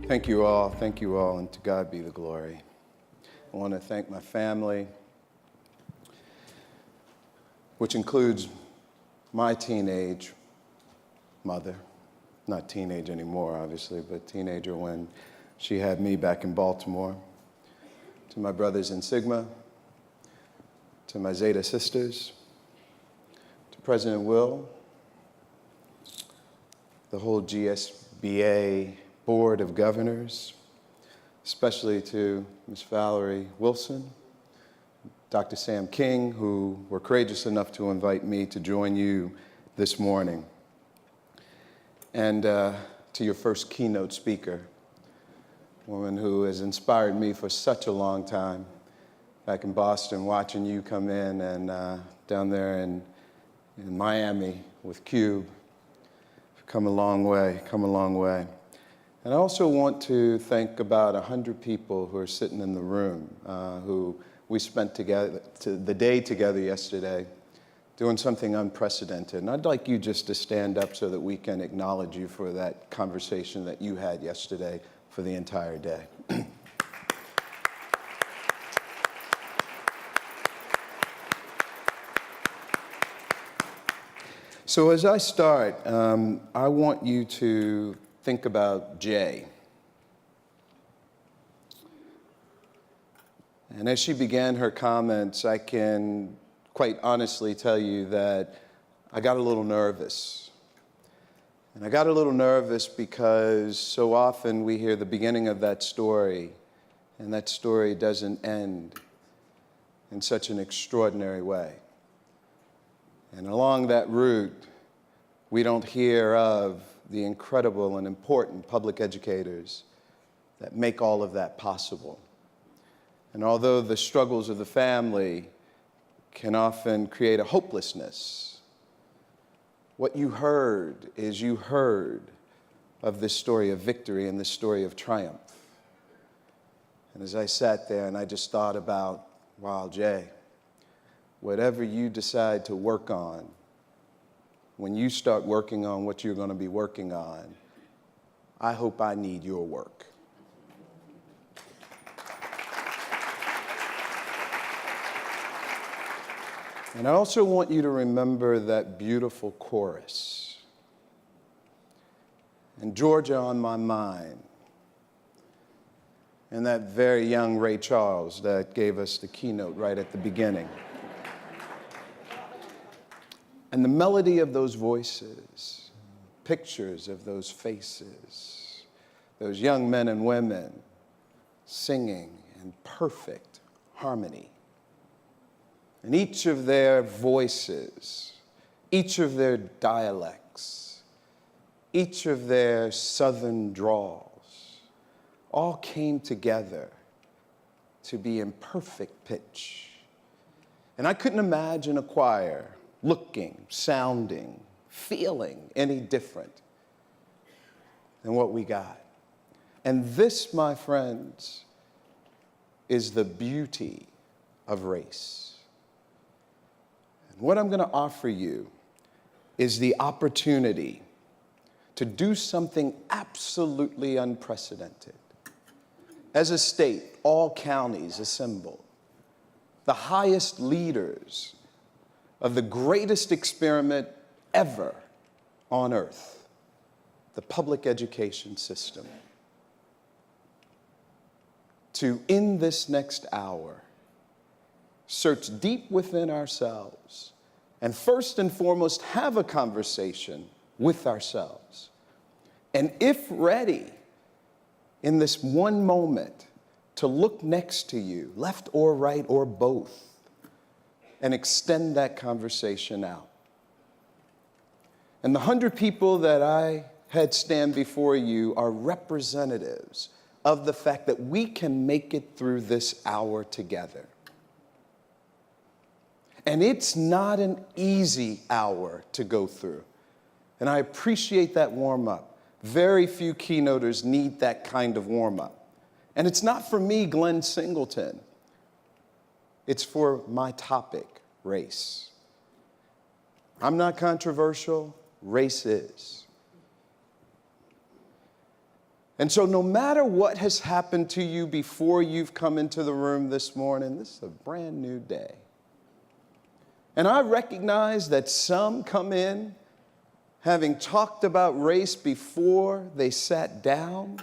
Thank you all, and to God be the glory. I want to thank my family, which includes my teenage mother, not teenage anymore, obviously, but teenager when she had me back in Baltimore, to my brothers in Sigma, to my Zeta sisters, to President Will, the whole GSBA Board of Governors, especially to Ms. Valerie Wilson, Dr. Sam King, who were courageous enough to invite me to join you this morning, and to your first keynote speaker, a woman who has inspired me for such a long time, back in Boston, watching you come in, and down there in Miami with Cube. Come a long way, come a long way. And I also want to thank about 100 people who are sitting in the room who we spent the day together yesterday doing something unprecedented. And I'd like you just to stand up so that we can acknowledge you for that conversation that you had yesterday for the entire day. So as I start, I want you to think about Jay. And as she began her comments, I can quite honestly tell you that I got a little nervous. And I got a little nervous because so often we hear the beginning of that story, and that story doesn't end in such an extraordinary way. And along that route, we don't hear of the incredible and important public educators that make all of that possible. And although the struggles of the family can often create a hopelessness, what you heard is you heard of this story of victory and this story of triumph. And as I sat there and I just thought about, wow, Jay, whatever you decide to work on, when you start working on what you're going to be working on, I hope I need your work. And I also want you to remember that beautiful chorus. And Georgia on my mind. And that very young Ray Charles that gave us the keynote right at the beginning. And the melody of those voices, pictures of those faces, those young men and women singing in perfect harmony. And each of their voices, each of their dialects, each of their southern drawls, all came together to be in perfect pitch. And I couldn't imagine a choir looking, sounding, feeling any different than what we got. And this, my friends, is the beauty of race. And what I'm going to offer you is the opportunity to do something absolutely unprecedented. As a state, all counties assembled, the highest leaders of the greatest experiment ever on earth, the public education system, to, in this next hour, search deep within ourselves and first and foremost have a conversation with ourselves. And if ready, in this one moment, to look next to you, left or right or both, and extend that conversation out. And the 100 people that I had stand before you are representatives of the fact that we can make it through this hour together. And it's not an easy hour to go through. And I appreciate that warm-up. Very few keynoters need that kind of warm-up. And it's not for me, Glenn Singleton. It's for my topic, race. I'm not controversial, race is. And so no matter what has happened to you before you've come into the room this morning, this is a brand new day. And I recognize that some come in having talked about race before they sat down,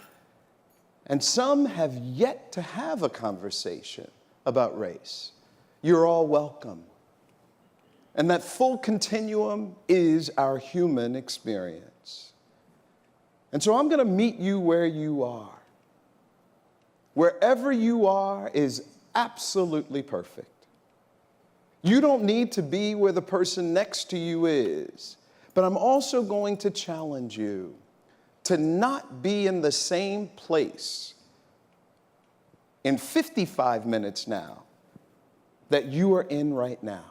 and some have yet to have a conversation about race. You're all welcome. And that full continuum is our human experience. And so I'm going to meet you where you are. Wherever you are is absolutely perfect. You don't need to be where the person next to you is. But I'm also going to challenge you to not be in the same place in 55 minutes now that you are in right now.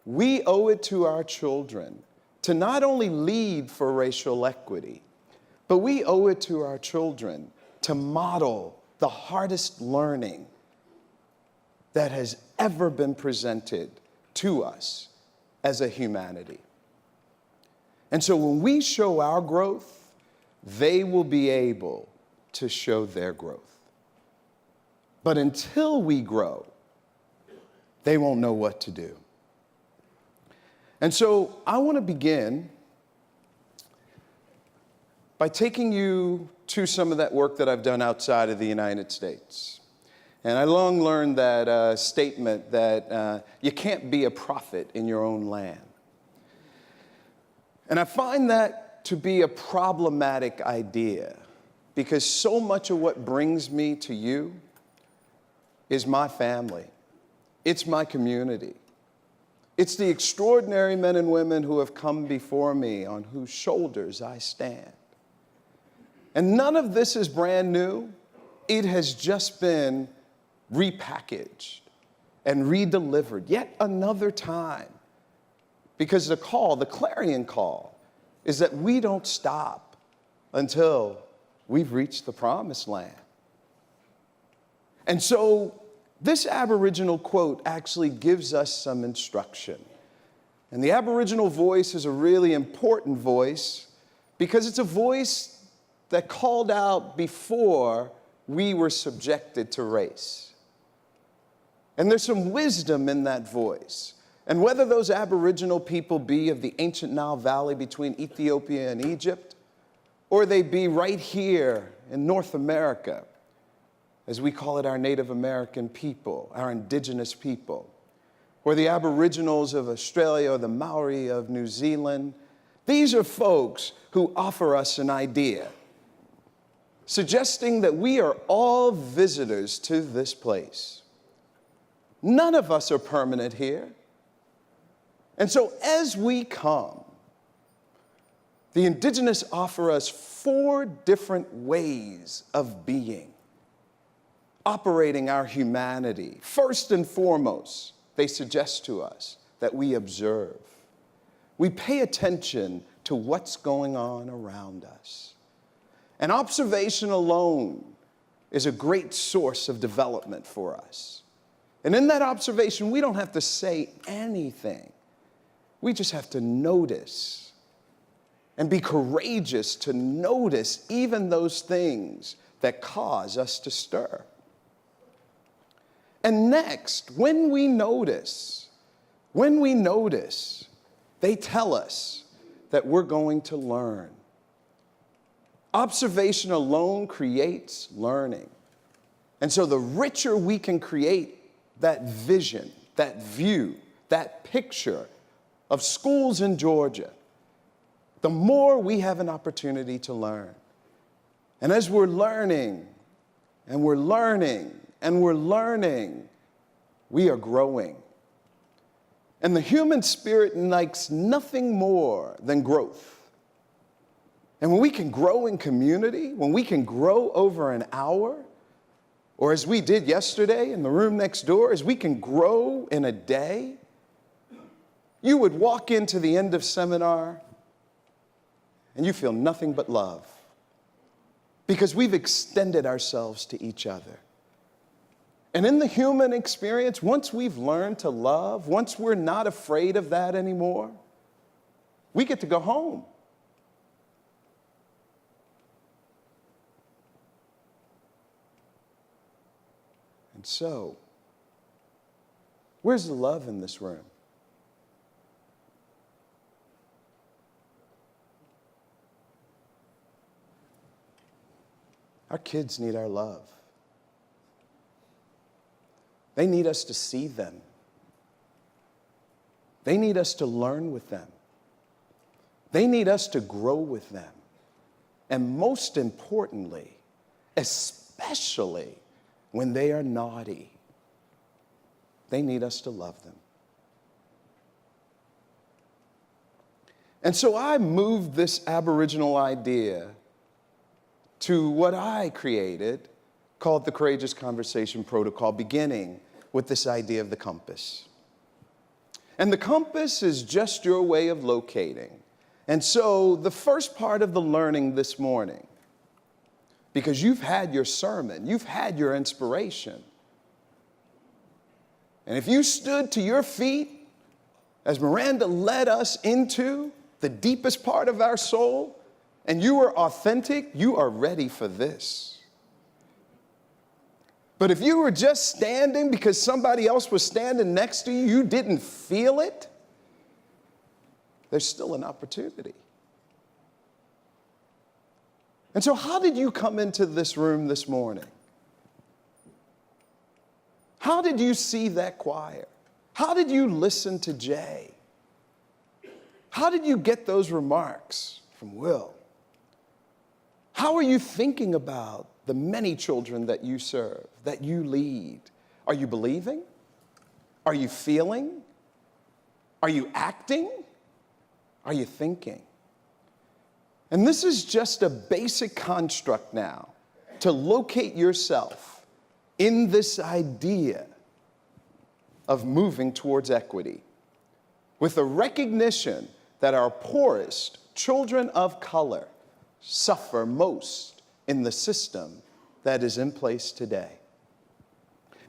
We owe it to our children to not only lead for racial equity, but we owe it to our children to model the hardest learning that has ever been presented to us as a humanity. And so when we show our growth, they will be able to show their growth. But until we grow, they won't know what to do. And so I want to begin by taking you to some of that work that I've done outside of the United States. And I long learned that statement that you can't be a prophet in your own land. And I find that to be a problematic idea because so much of what brings me to you is my family. It's my community. It's the extraordinary men and women who have come before me on whose shoulders I stand. And none of this is brand new. It has just been repackaged and redelivered yet another time. Because the call, the clarion call, is that we don't stop until we've reached the promised land. And so this Aboriginal quote actually gives us some instruction. And the Aboriginal voice is a really important voice because it's a voice that called out before we were subjected to race. And there's some wisdom in that voice. And whether those Aboriginal people be of the ancient Nile Valley between Ethiopia and Egypt, or they be right here in North America, as we call it our Native American people, our indigenous people, or the Aboriginals of Australia or the Maori of New Zealand, these are folks who offer us an idea, suggesting that we are all visitors to this place. None of us are permanent here. And so as we come, the indigenous offer us 4 different ways of being, operating our humanity. First and foremost, they suggest to us that we observe. We pay attention to what's going on around us. And observation alone is a great source of development for us. And in that observation, we don't have to say anything. We just have to notice and be courageous to notice even those things that cause us to stir. And next, when we notice, they tell us that we're going to learn. Observation alone creates learning. And so the richer we can create that vision, that view, that picture of schools in Georgia, the more we have an opportunity to learn. And as we're learning, and we're learning, and we're learning, we are growing. And the human spirit likes nothing more than growth. And when we can grow in community, when we can grow over an hour, or as we did yesterday in the room next door, as we can grow in a day, you would walk into the end of seminar and you feel nothing but love because we've extended ourselves to each other. And in the human experience, once we've learned to love, once we're not afraid of that anymore, we get to go home. And so, where's the love in this room? Our kids need our love. They need us to see them. They need us to learn with them. They need us to grow with them. And most importantly, especially when they are naughty, they need us to love them. And so I moved this Aboriginal idea to what I created called the Courageous Conversation Protocol, beginning with this idea of the compass. And the compass is just your way of locating. And so the first part of the learning this morning, because you've had your sermon, you've had your inspiration. And if you stood to your feet as Miranda led us into the deepest part of our soul, and you were authentic, you are ready for this. But if you were just standing because somebody else was standing next to you, you didn't feel it, there's still an opportunity. And so how did you come into this room this morning? How did you see that choir? How did you listen to Jay? How did you get those remarks from Will? How are you thinking about the many children that you serve, that you lead? Are you believing? Are you feeling? Are you acting? Are you thinking? And this is just a basic construct now to locate yourself in this idea of moving towards equity, with a recognition that our poorest children of color suffer most in the system that is in place today.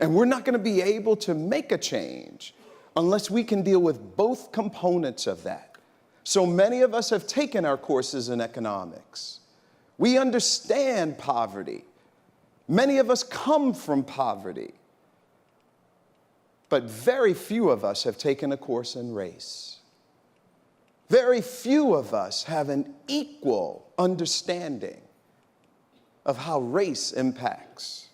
And we're not going to be able to make a change unless we can deal with both components of that. So many of us have taken our courses in economics. We understand poverty. Many of us come from poverty. But very few of us have taken a course in race. Very few of us have an equal understanding of how race impacts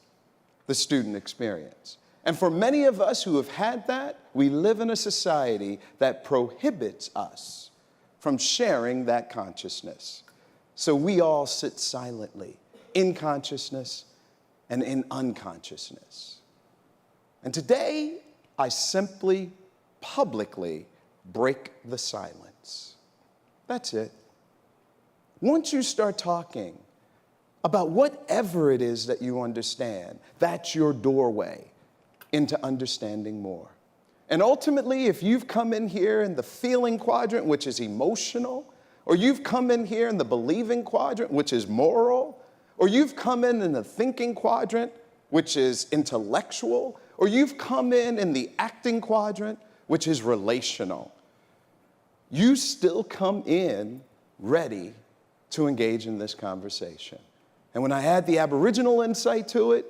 the student experience. And for many of us who have had that, we live in a society that prohibits us from sharing that consciousness. So we all sit silently in consciousness and in unconsciousness. And today, I simply, publicly break the silence. That's it. Once you start talking about whatever it is that you understand, that's your doorway into understanding more. And ultimately, if you've come in here in the feeling quadrant, which is emotional, or you've come in here in the believing quadrant, which is moral, or you've come in the thinking quadrant, which is intellectual, or you've come in the acting quadrant, which is relational, you still come in ready to engage in this conversation. And when I add the Aboriginal insight to it,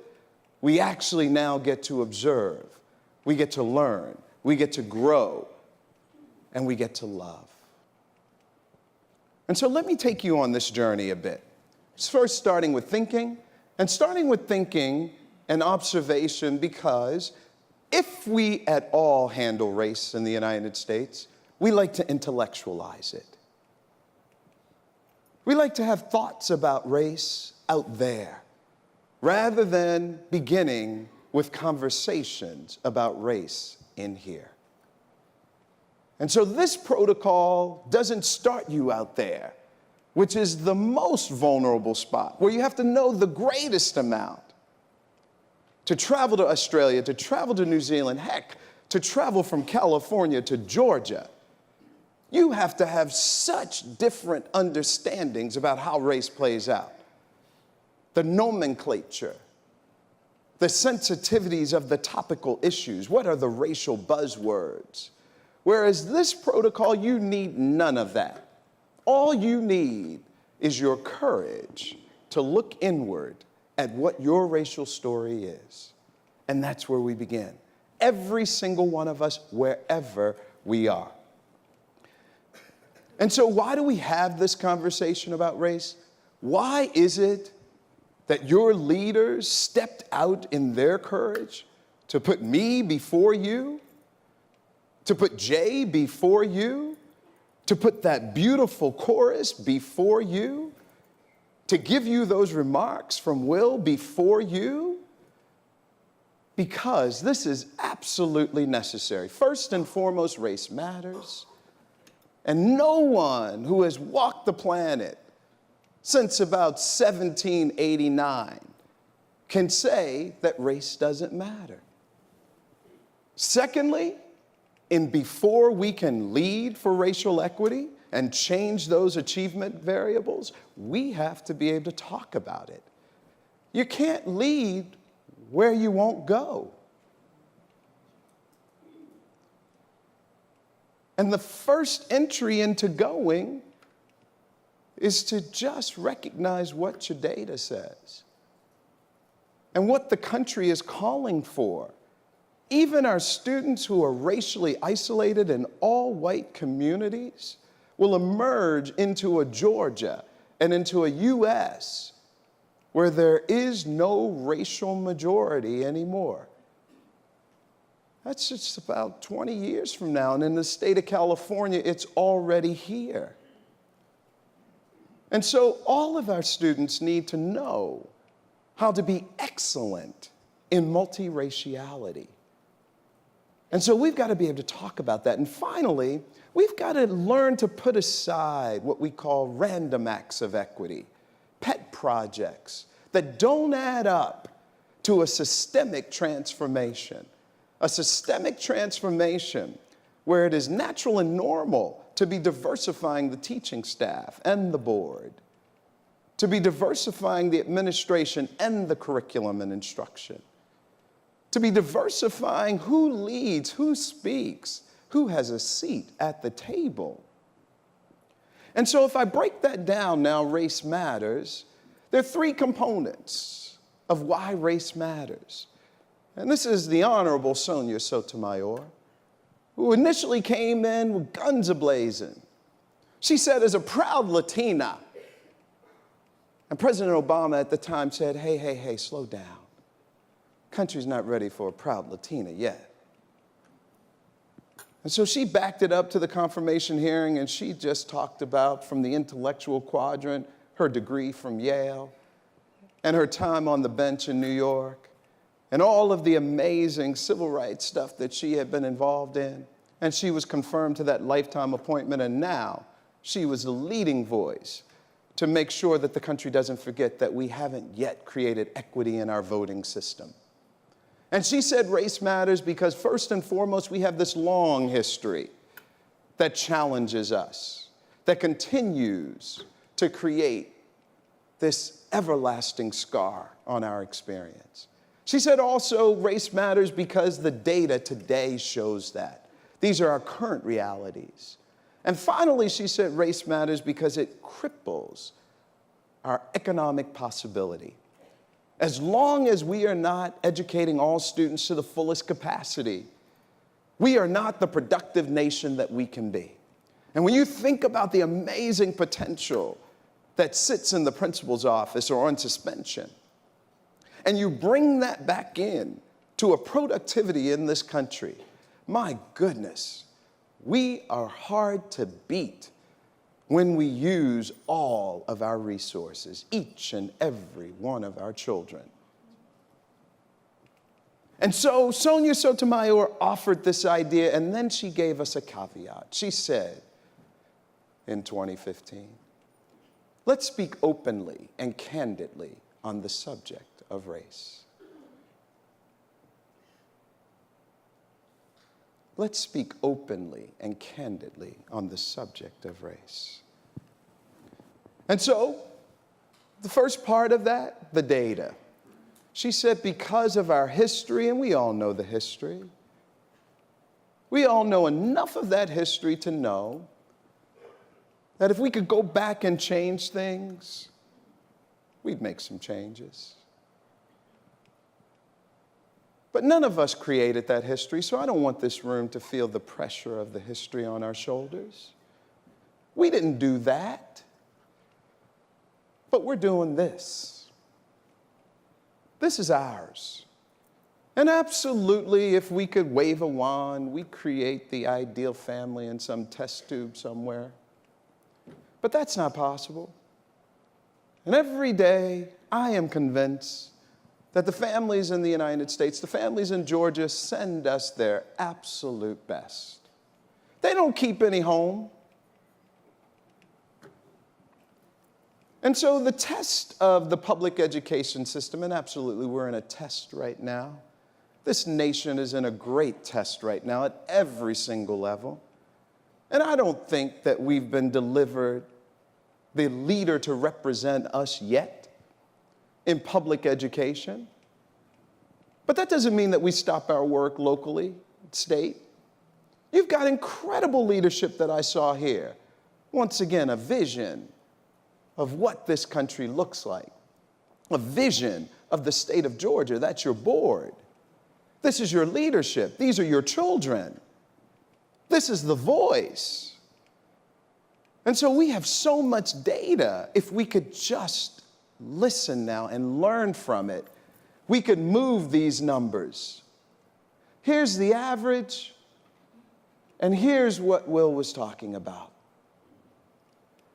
we actually now get to observe, we get to learn, we get to grow, and we get to love. And so let me take you on this journey a bit. First, starting with thinking, and observation, because if we at all handle race in the United States, we like to intellectualize it. We like to have thoughts about race out there, rather than beginning with conversations about race in here. And so this protocol doesn't start you out there, which is the most vulnerable spot, where you have to know the greatest amount. To travel to Australia, to travel to New Zealand, heck, to travel from California to Georgia, you have to have such different understandings about how race plays out. The nomenclature, the sensitivities of the topical issues, what are the racial buzzwords? Whereas this protocol, you need none of that. All you need is your courage to look inward at what your racial story is And that's where we begin. Every single one of us, wherever we are. And so why do we have this conversation about race? Why is it that your leaders stepped out in their courage to put me before you, to put Jay before you, to put that beautiful chorus before you, to give you those remarks from Will before you? Because this is absolutely necessary. First and foremost, race matters. And no one who has walked the planet since about 1789 can say that race doesn't matter. Secondly, before we can lead for racial equity and change those achievement variables, we have to be able to talk about it. You can't lead where you won't go. And the first entry into going is to just recognize what your data says and what the country is calling for. Even our students who are racially isolated in all-white communities will emerge into a Georgia and into a U.S. where there is no racial majority anymore. That's just about 20 years from now, and in the state of California, it's already here. And so all of our students need to know how to be excellent in multiraciality. And so we've got to be able to talk about that. And finally, we've got to learn to put aside what we call random acts of equity, pet projects that don't add up to a systemic transformation. A systemic transformation where it is natural and normal to be diversifying the teaching staff and the board, to be diversifying the administration and the curriculum and instruction, to be diversifying who leads, who speaks, who has a seat at the table. And so if I break that down now, race matters, there are three components of why race matters. And this is the Honorable Sonia Sotomayor, who initially came in with guns a-blazing. She said, as a proud Latina, and President Obama at the time said, hey, slow down. Country's not ready for a proud Latina yet. And so she backed it up to the confirmation hearing, and she just talked about, from the intellectual quadrant, her degree from Yale, and her time on the bench in New York, and all of the amazing civil rights stuff that she had been involved in. And she was confirmed to that lifetime appointment, and now she was the leading voice to make sure that the country doesn't forget that we haven't yet created equity in our voting system. And she said race matters because, first and foremost, we have this long history that challenges us, that continues to create this everlasting scar on our experience. She said also race matters because the data today shows that. These are our current realities. And finally, she said race matters because it cripples our economic possibility. As long as we are not educating all students to the fullest capacity, we are not the productive nation that we can be. And when you think about the amazing potential that sits in the principal's office or on suspension, and you bring that back in to a productivity in this country, my goodness, we are hard to beat when we use all of our resources, each and every one of our children. And so Sonia Sotomayor offered this idea, and then she gave us a caveat. She said in 2015, let's speak openly and candidly on the subject of race. Let's speak openly and candidly on the subject of race. And so, the first part of that, the data. She said because of our history, and we all know the history, we all know enough of that history to know that if we could go back and change things, we'd make some changes. But none of us created that history, so I don't want this room to feel the pressure of the history on our shoulders. We didn't do that, but we're doing this. This is ours. And absolutely, if we could wave a wand, we create the ideal family in some test tube somewhere. But that's not possible. And every day, I am convinced that the families in the United States, the families in Georgia, send us their absolute best. They don't keep any home. And so the test of the public education system, and absolutely we're in a test right now. This nation is in a great test right now at every single level. And I don't think that we've been delivered the leader to represent us yet in public education. But that doesn't mean that we stop our work locally, state. You've got incredible leadership that I saw here. Once again, a vision of what this country looks like. A vision of the state of Georgia. That's your board. This is your leadership. These are your children. This is the voice. And so we have so much data. If we could just listen now and learn from it, we could move these numbers. Here's the average, and here's what Will was talking about.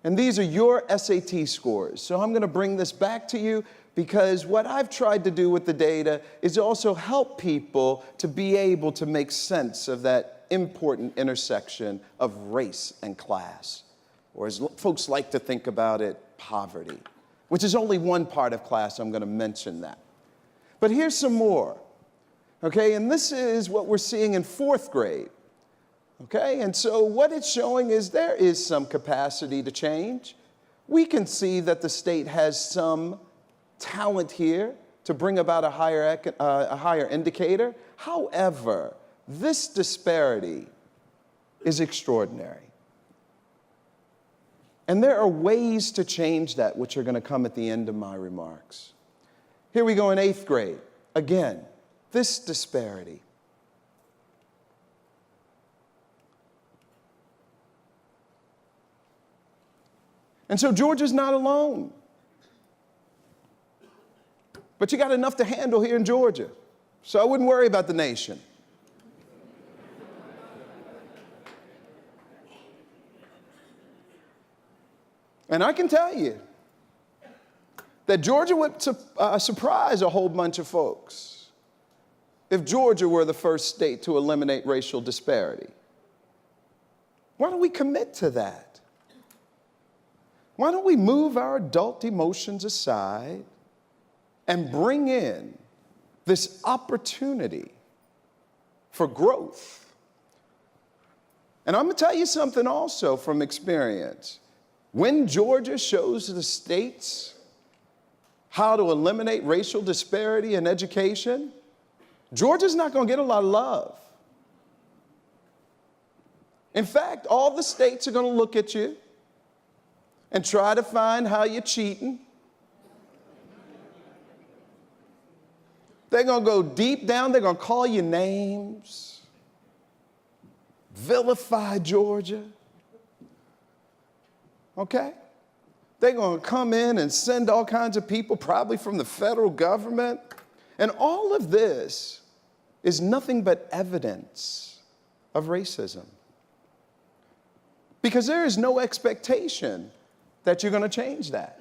And these are your SAT scores. So I'm going to bring this back to you because what I've tried to do with the data is also help people to be able to make sense of that important intersection of race and class, or as folks like to think about it, poverty, which is only one part of class. I'm going to mention that. But here's some more, okay? And this is what we're seeing in 4th grade, okay? And so what it's showing is there is some capacity to change. We can see that the state has some talent here to bring about a higher indicator. However, this disparity is extraordinary. And there are ways to change that, which are going to come at the end of my remarks. Here we go in 8th grade. Again, this disparity. And so Georgia's not alone. But you got enough to handle here in Georgia. So I wouldn't worry about the nation. And I can tell you that Georgia would surprise a whole bunch of folks if Georgia were the first state to eliminate racial disparity. Why don't we commit to that? Why don't we move our adult emotions aside and bring in this opportunity for growth? And I'm going to tell you something also from experience. When Georgia shows the states how to eliminate racial disparity in education, Georgia's not going to get a lot of love. In fact, all the states are going to look at you and try to find how you're cheating. They're going to go deep down. They're going to call you names, vilify Georgia. Okay? They're going to come in and send all kinds of people, probably from the federal government. And all of this is nothing but evidence of racism. Because there is no expectation that you're going to change that.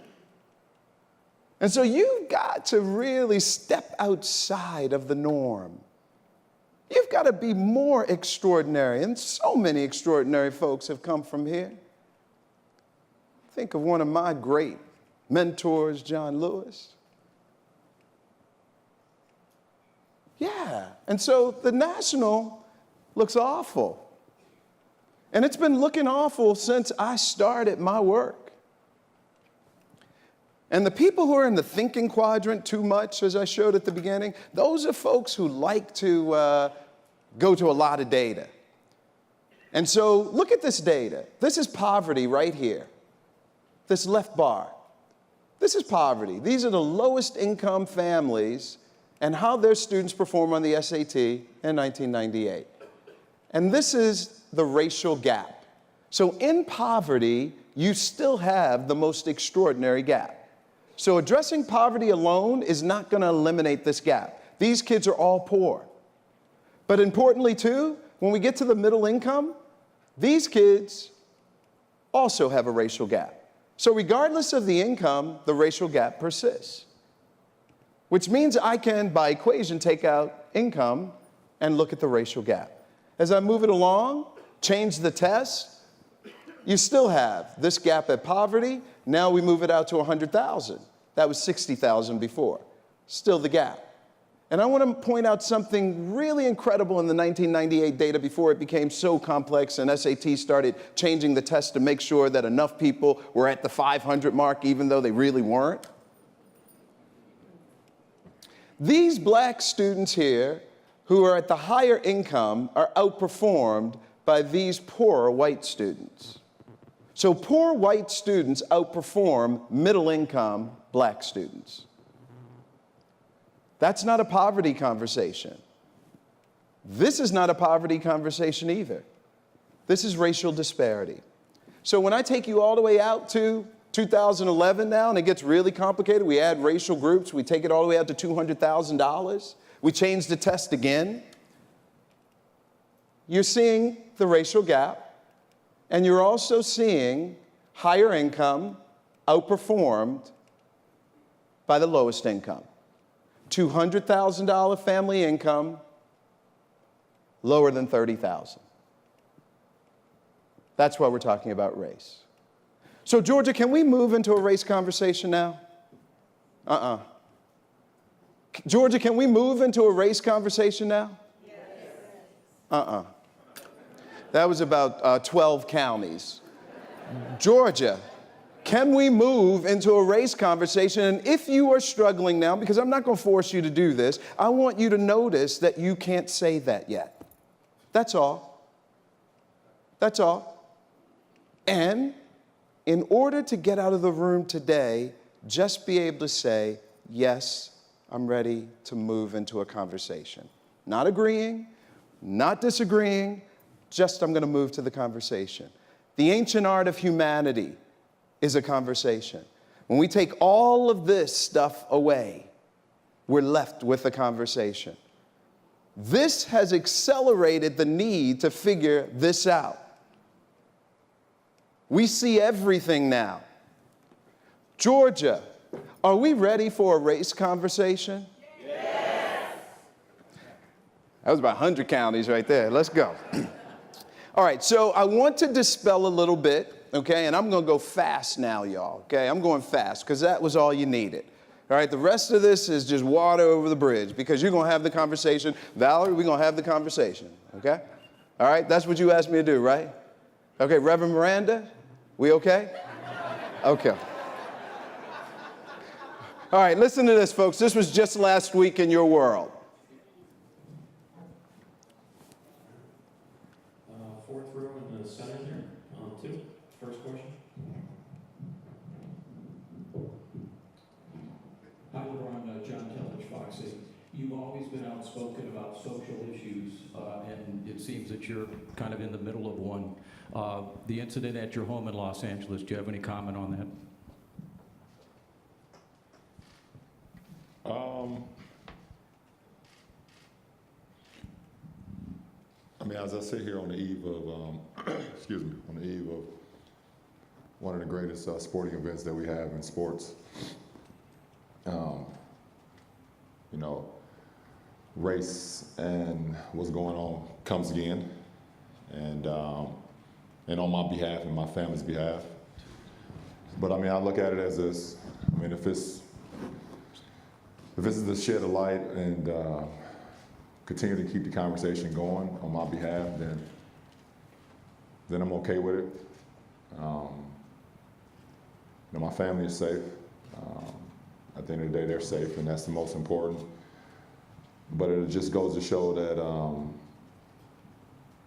And so you've got to really step outside of the norm. You've got to be more extraordinary. And so many extraordinary folks have come from here. Think of one of my great mentors, John Lewis. Yeah, and so the national looks awful. And it's been looking awful since I started my work. And the people who are in the thinking quadrant too much, as I showed at the beginning, those are folks who like to go to a lot of data. And so look at this data. This is poverty right here. This left bar. This is poverty. These are the lowest income families and how their students perform on the SAT in 1998. And this is the racial gap. So in poverty, you still have the most extraordinary gap. So addressing poverty alone is not going to eliminate this gap. These kids are all poor. But importantly too, when we get to the middle income, these kids also have a racial gap. So regardless of the income, the racial gap persists. Which means I can, by equation, take out income and look at the racial gap. As I move it along, change the test, you still have this gap at poverty. Now we move it out to 100,000. That was 60,000 before. Still the gap. And I want to point out something really incredible in the 1998 data before it became so complex and SAT started changing the test to make sure that enough people were at the 500 mark even though they really weren't. These black students here who are at the higher income are outperformed by these poorer white students. So poor white students outperform middle income black students. That's not a poverty conversation. This is not a poverty conversation either. This is racial disparity. So when I take you all the way out to 2011 now, and it gets really complicated, we add racial groups, we take it all the way out to $200,000, we change the test again, you're seeing the racial gap, and you're also seeing higher income outperformed by the lowest income. $200,000 family income, lower than $30,000. That's why we're talking about race. So Georgia, can we move into a race conversation now? Georgia, can we move into a race conversation now? Yes. That was about 12 counties. Georgia, can we move into a race conversation? And if you are struggling now, because I'm not going to force you to do this, I want you to notice that you can't say that yet. That's all. That's all. And in order to get out of the room today, just be able to say, yes, I'm ready to move into a conversation. Not agreeing, not disagreeing, just I'm going to move to the conversation. The ancient art of humanity is a conversation. When we take all of this stuff away, we're left with a conversation. This has accelerated the need to figure this out. We see everything now. Georgia, are we ready for a race conversation? Yes. That was about 100 counties right there. Let's go. All right, so I want to dispel a little bit, okay, and I'm going to go fast now, y'all, okay? I'm going fast because that was all you needed. All right, the rest of this is just water over the bridge because you're going to have the conversation. Valerie, we're going to have the conversation, okay? All right, that's what you asked me to do, right? Okay, Reverend Miranda, we okay? Okay. All right, listen to this, folks. This was just last week in your world. Fourth row in the center there, two. First question. Hi, LeBron, John Tellich, Fox 8. You've always been outspoken about social issues, and it seems that you're kind of in the middle of one. The incident at your home in Los Angeles, do you have any comment on that? I mean, as I sit here on the eve of, excuse me, on the eve of one of the greatest sporting events that we have in sports, you know, race and what's going on comes again, and on my behalf and my family's behalf. But I mean, I look at it as this. I mean, if this is to shed a light and continue to keep the conversation going on my behalf, then I'm okay with it. You know, my family is safe. At the end of the day, they're safe, and that's the most important. But it just goes to show that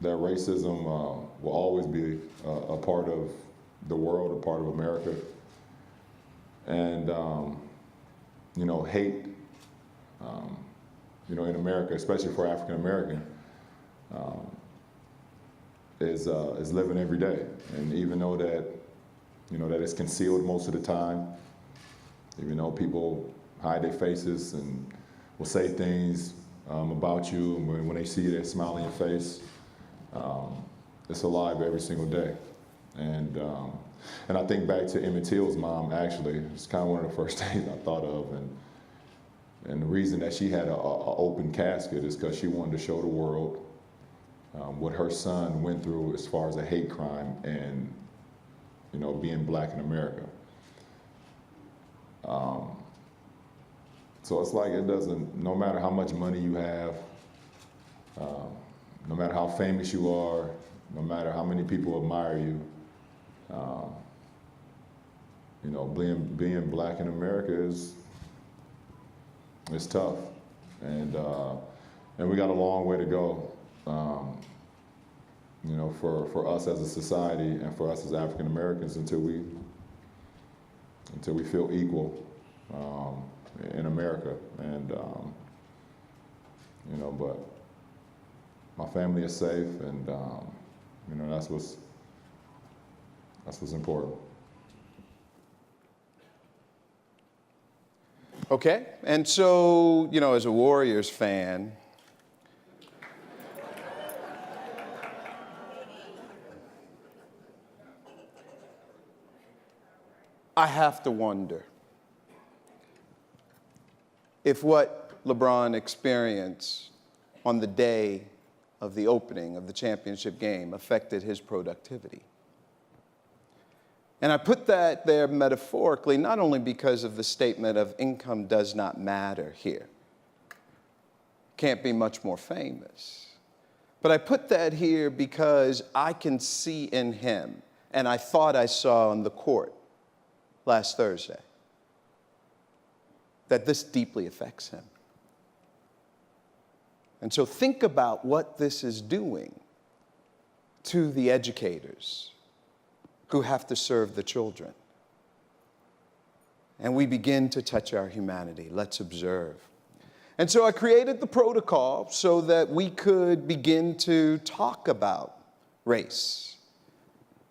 that racism will always be a part of the world, a part of America. And you know, hate you know, in America, especially for African American, is living every day. And even though that, you know, that it's concealed most of the time, even though people hide their faces and will say things about you, and when they see you, they smile in your face. It's alive every single day. And I think back to Emmett Till's mom, actually. It's kind of one of the first things I thought of. And the reason that she had an open casket is because she wanted to show the world what her son went through as far as a hate crime and, you know, being black in America. So it's like it doesn't, no matter how much money you have, no matter how famous you are, no matter how many people admire you, you know, being black in America is tough, and we got a long way to go, you know, for us as a society and for us as African Americans until we feel equal in America, and you know, but my family is safe, and you know, that's what's important. Okay, and so, you know, as a Warriors fan, I have to wonder if what LeBron experienced on the day of the opening of the championship game affected his productivity. And I put that there metaphorically, not only because of the statement of income does not matter here. Can't be much more famous. But I put that here because I can see in him, and I thought I saw on the court last Thursday, that this deeply affects him. And so think about what this is doing to the educators who have to serve the children. And we begin to touch our humanity. Let's observe. And so I created the protocol so that we could begin to talk about race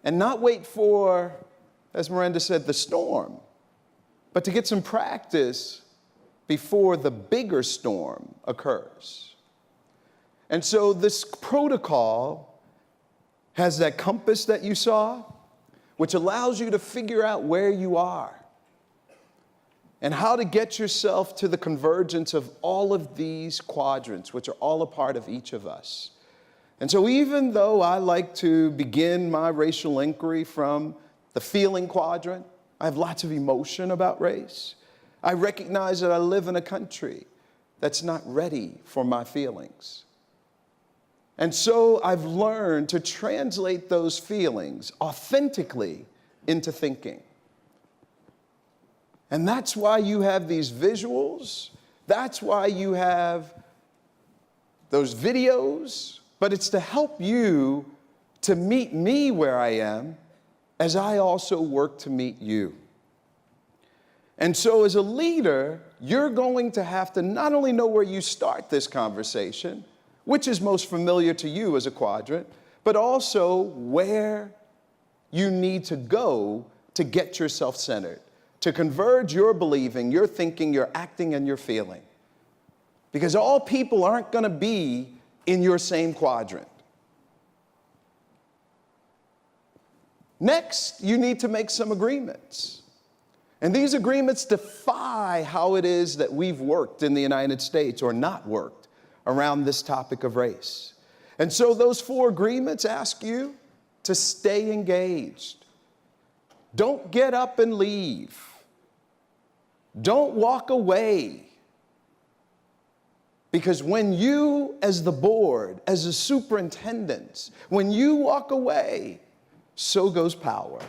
and not wait for, as Miranda said, the storm, but to get some practice before the bigger storm occurs. And so this protocol has that compass that you saw, which allows you to figure out where you are and how to get yourself to the convergence of all of these quadrants, which are all a part of each of us. And so even though I like to begin my racial inquiry from the feeling quadrant, I have lots of emotion about race. I recognize that I live in a country that's not ready for my feelings. And so I've learned to translate those feelings authentically into thinking. And that's why you have these visuals. That's why you have those videos. But it's to help you to meet me where I am as I also work to meet you. And so as a leader, you're going to have to not only know where you start this conversation, which is most familiar to you as a quadrant, but also where you need to go to get yourself centered, to converge your believing, your thinking, your acting, and your feeling. Because all people aren't going to be in your same quadrant. Next, you need to make some agreements. And these agreements defy how it is that we've worked in the United States or not worked around this topic of race. And so those 4 agreements ask you to stay engaged. Don't get up and leave. Don't walk away. Because when you, as the board, as the superintendents, when you walk away, so goes power.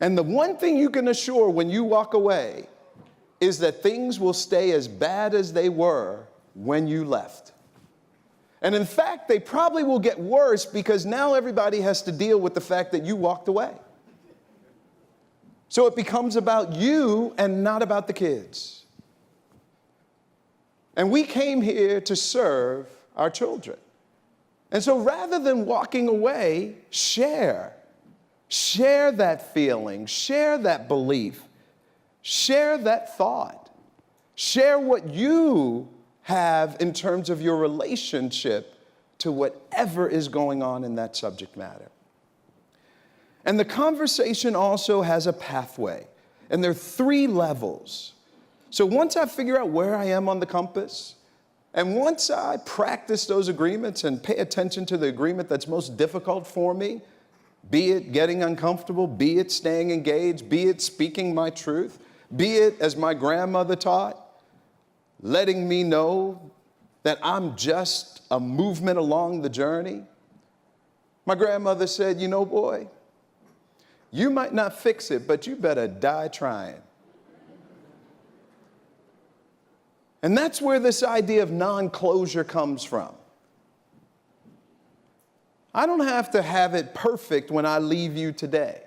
And the one thing you can assure when you walk away is that things will stay as bad as they were when you left. And in fact, they probably will get worse because now everybody has to deal with the fact that you walked away. So it becomes about you and not about the kids. And we came here to serve our children. And so rather than walking away, share. Share that feeling, share that belief, share that thought. Share what you have in terms of your relationship to whatever is going on in that subject matter. And the conversation also has a pathway, and there are 3 levels. So once I figure out where I am on the compass, and once I practice those agreements and pay attention to the agreement that's most difficult for me, be it getting uncomfortable, be it staying engaged, be it speaking my truth, be it, as my grandmother taught, letting me know that I'm just a movement along the journey. My grandmother said, you know, boy, you might not fix it, but you better die trying. And that's where this idea of non-closure comes from. I don't have to have it perfect when I leave you today,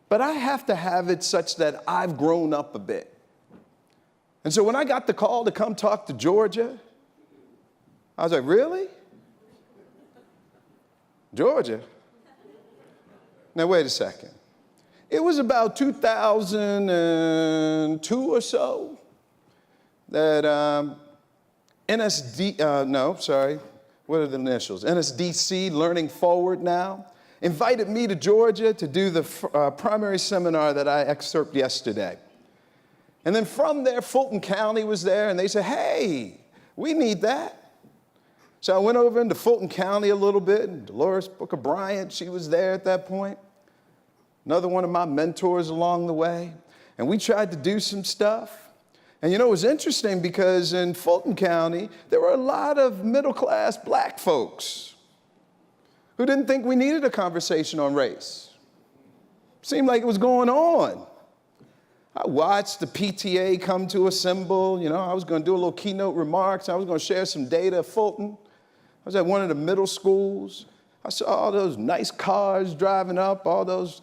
but I have to have it such that I've grown up a bit. And so when I got the call to come talk to Georgia, I was like, really? Georgia? Now, wait a second. It was about 2002 or so that what are the initials? NSDC, Learning Forward Now, invited me to Georgia to do the primary seminar that I excerpted yesterday. And then from there, Fulton County was there, and they said, hey, we need that. So I went over into Fulton County a little bit, and Dolores Booker Bryant, she was there at that point. Another one of my mentors along the way. And we tried to do some stuff. And you know, it was interesting because in Fulton County, there were a lot of middle-class black folks who didn't think we needed a conversation on race. Seemed like it was going on. I watched the PTA come to assemble. You know, I was going to do a little keynote remarks. I was going to share some data at Fulton. I was at one of the middle schools. I saw all those nice cars driving up, all those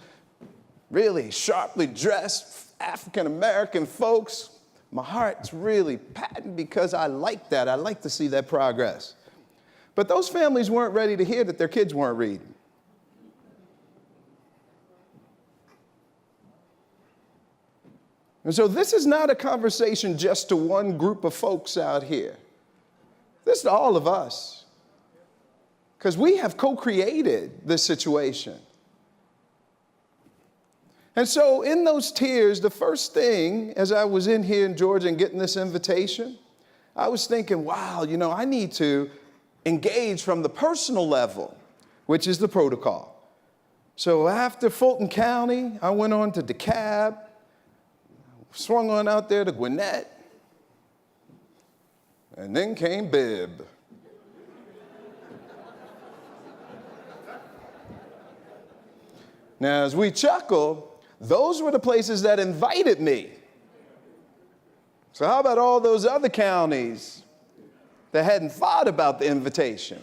really sharply dressed African-American folks. My heart's really patting because I like that. I like to see that progress. But those families weren't ready to hear that their kids weren't reading. And so this is not a conversation just to one group of folks out here. This is to all of us. Because we have co-created this situation. And so in those tears, the first thing, as I was in here in Georgia and getting this invitation, I was thinking, wow, you know, I need to engage from the personal level, which is the protocol. So after Fulton County, I went on to DeKalb, swung on out there to Gwinnett, and then came Bibb. Now, as we chuckle, those were the places that invited me. So how about all those other counties that hadn't thought about the invitation,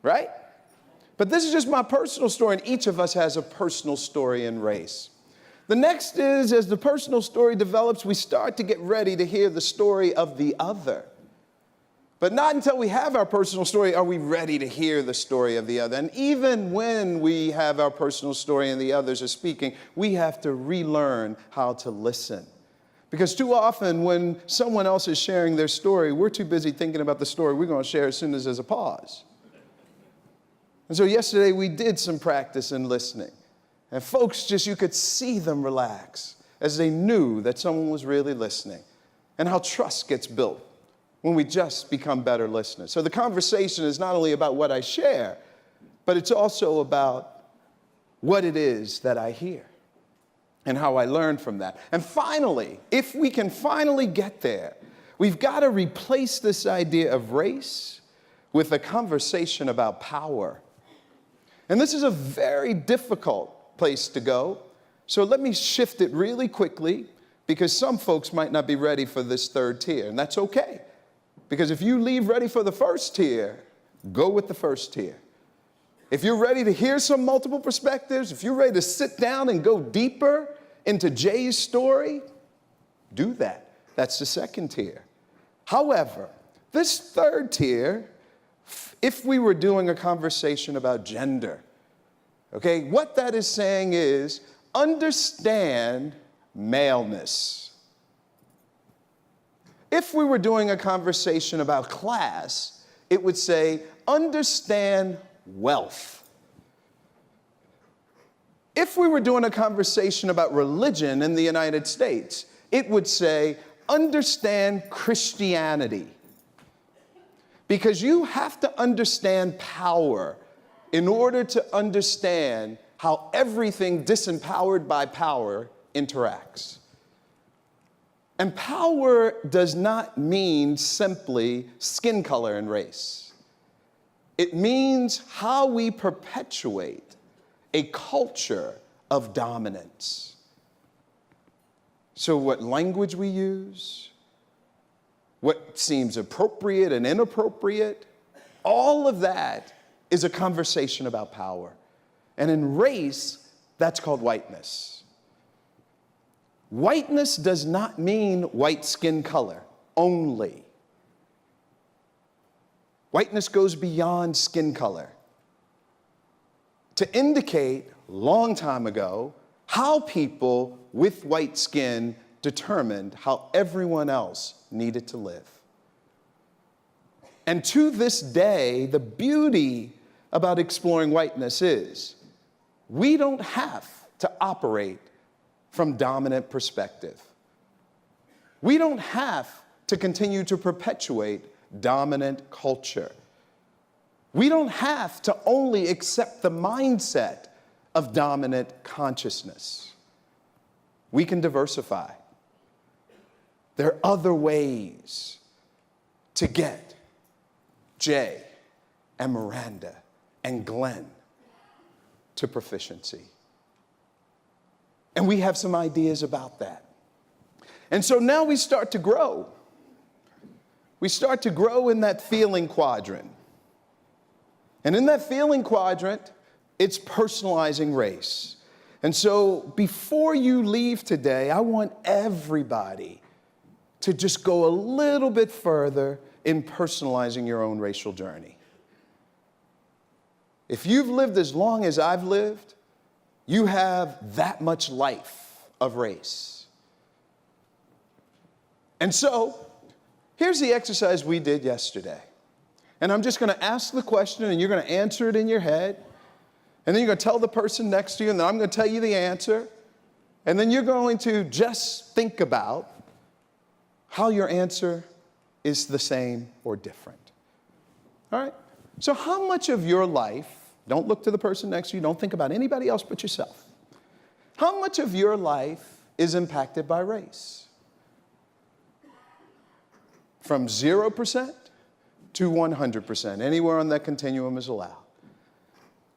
right? But this is just my personal story, and each of us has a personal story in race. The next is, as the personal story develops, we start to get ready to hear the story of the other. But not until we have our personal story are we ready to hear the story of the other. And even when we have our personal story and the others are speaking, we have to relearn how to listen. Because too often when someone else is sharing their story, we're too busy thinking about the story we're going to share as soon as there's a pause. And so yesterday we did some practice in listening. And folks, just you could see them relax as they knew that someone was really listening, and how trust gets built when we just become better listeners. So the conversation is not only about what I share, but it's also about what it is that I hear and how I learn from that. And finally, if we can finally get there, we've got to replace this idea of race with a conversation about power. And this is a very difficult place to go. So let me shift it really quickly, because some folks might not be ready for this third tier, and that's okay. Because if you leave ready for the first tier, go with the first tier. If you're ready to hear some multiple perspectives, if you're ready to sit down and go deeper into Jay's story, do that. That's the second tier. However, this third tier, if we were doing a conversation about gender, okay, what that is saying is understand maleness. If we were doing a conversation about class, it would say understand wealth. If we were doing a conversation about religion in the United States, it would say understand Christianity. Because you have to understand power in order to understand how everything disempowered by power interacts. And power does not mean simply skin color and race. It means how we perpetuate a culture of dominance. So what language we use, what seems appropriate and inappropriate, all of that is a conversation about power. And in race, that's called whiteness. Whiteness does not mean white skin color only. Whiteness goes beyond skin color to indicate, long time ago, how people with white skin determined how everyone else needed to live. And to this day, the beauty about exploring whiteness is we don't have to operate from dominant perspective. We don't have to continue to perpetuate dominant culture. We don't have to only accept the mindset of dominant consciousness. We can diversify. There are other ways to get Jay and Miranda and Glenn to proficiency. And we have some ideas about that. And so now we start to grow. We start to grow in that feeling quadrant. And in that feeling quadrant, it's personalizing race. And so before you leave today, I want everybody to just go a little bit further in personalizing your own racial journey. If you've lived as long as I've lived, you have that much life of race. And so, here's the exercise we did yesterday. And I'm just going to ask the question, and you're going to answer it in your head. And then you're going to tell the person next to you, and then I'm going to tell you the answer. And then you're going to just think about how your answer is the same or different. All right? So how much of your life, don't look to the person next to you, don't think about anybody else but yourself. How much of your life is impacted by race? From 0% to 100%. Anywhere on that continuum is allowed.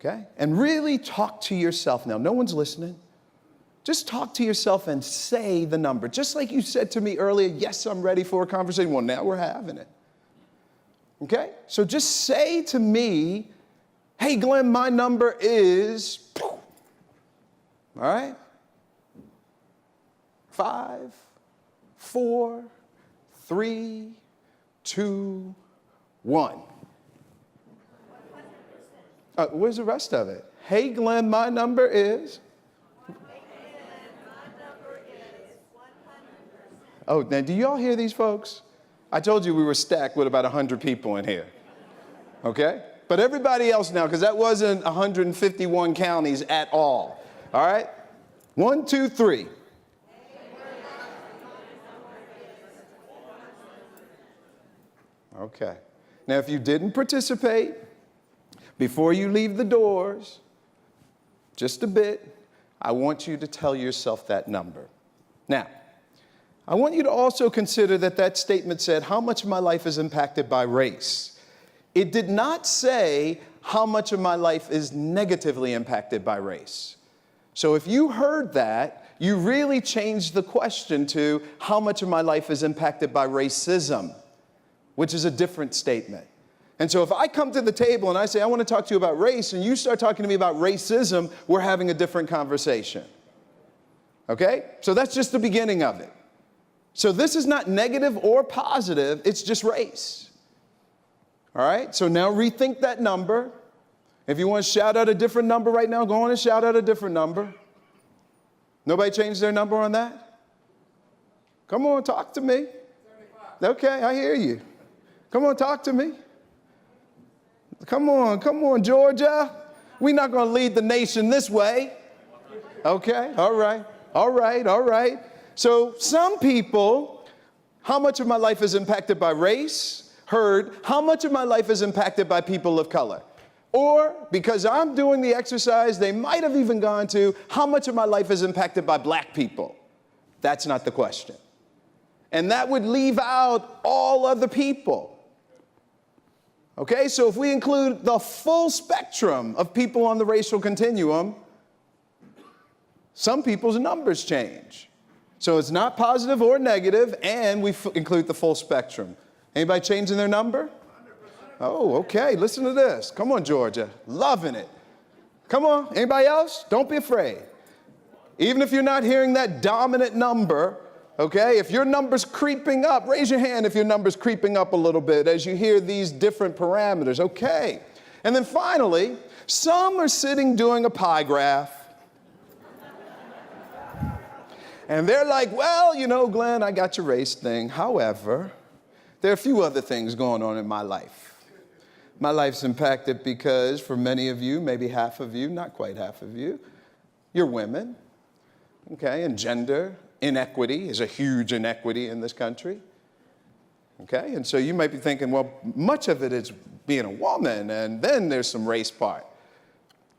Okay? And really talk to yourself now. No one's listening. Just talk to yourself and say the number. Just like you said to me earlier, yes, I'm ready for a conversation. Well, now we're having it. Okay? So just say to me, hey, Glenn, my number is, all right? 5, 4, 3, 2, 1. Where's the rest of it? Hey, Glenn, my number is? Oh, now do y'all hear these folks? I told you we were stacked with about 100 people in here. Okay? But everybody else now, because that wasn't 151 counties at all. All right? 1, 2, 3. Okay. Now, if you didn't participate, before you leave the doors, just a bit, I want you to tell yourself that number. Now, I want you to also consider that that statement said, how much of my life is impacted by race? It did not say how much of my life is negatively impacted by race. So if you heard that, you really changed the question to how much of my life is impacted by racism, which is a different statement. And so if I come to the table and I say, I want to talk to you about race, and you start talking to me about racism, we're having a different conversation. Okay? So that's just the beginning of it. So this is not negative or positive, it's just race. All right, so now rethink that number. If you want to shout out a different number right now, go on and shout out a different number. Nobody changed their number on that? Come on, talk to me. 75. Okay, I hear you. Come on, talk to me. Come on, Georgia. We're not going to lead the nation this way. Okay, all right. So some people, how much of my life is impacted by race? Heard, how much of my life is impacted by people of color? Or, because I'm doing the exercise, they might have even gone to, how much of my life is impacted by black people? That's not the question. And that would leave out all other people. Okay, so if we include the full spectrum of people on the racial continuum, some people's numbers change. So it's not positive or negative, and we include the full spectrum. Anybody changing their number? 100%. Oh, okay, listen to this. Come on, Georgia, loving it. Come on, anybody else? Don't be afraid. Even if you're not hearing that dominant number, okay, if your number's creeping up, raise your hand if your number's creeping up a little bit as you hear these different parameters, okay. And then finally, some are sitting doing a pie graph. And they're like, well, you know, Glenn, I got your race thing. However, there are a few other things going on in my life. My life's impacted because for many of you, maybe half of you, not quite half of you, you're women, okay, and gender inequity is a huge inequity in this country, okay? And so you might be thinking, well, much of it is being a woman, and then there's some race part.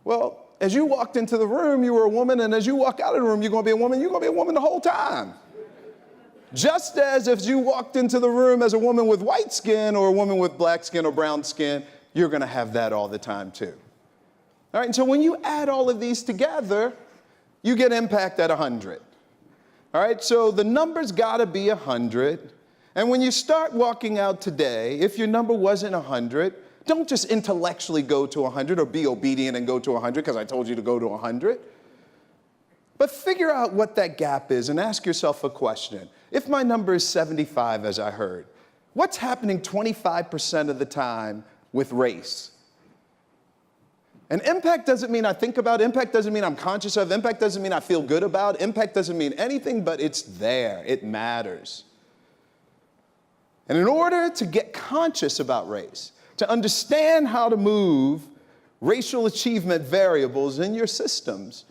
Well, as you walked into the room, you were a woman, and as you walk out of the room, you're going to be a woman. You're going to be a woman the whole time. Just as if you walked into the room as a woman with white skin or a woman with black skin or brown skin, you're going to have that all the time too. All right, and so when you add all of these together, you get impact at 100. All right, so the number's got to be 100. And when you start walking out today, if your number wasn't 100, don't just intellectually go to 100 or be obedient and go to 100 because I told you to go to 100. But figure out what that gap is and ask yourself a question. If my number is 75, as I heard, what's happening 25% of the time with race? And impact doesn't mean I think about, impact doesn't mean I'm conscious of, impact doesn't mean I feel good about, impact doesn't mean anything, but it's there, it matters. And in order to get conscious about race, to understand how to move racial achievement variables in your systems,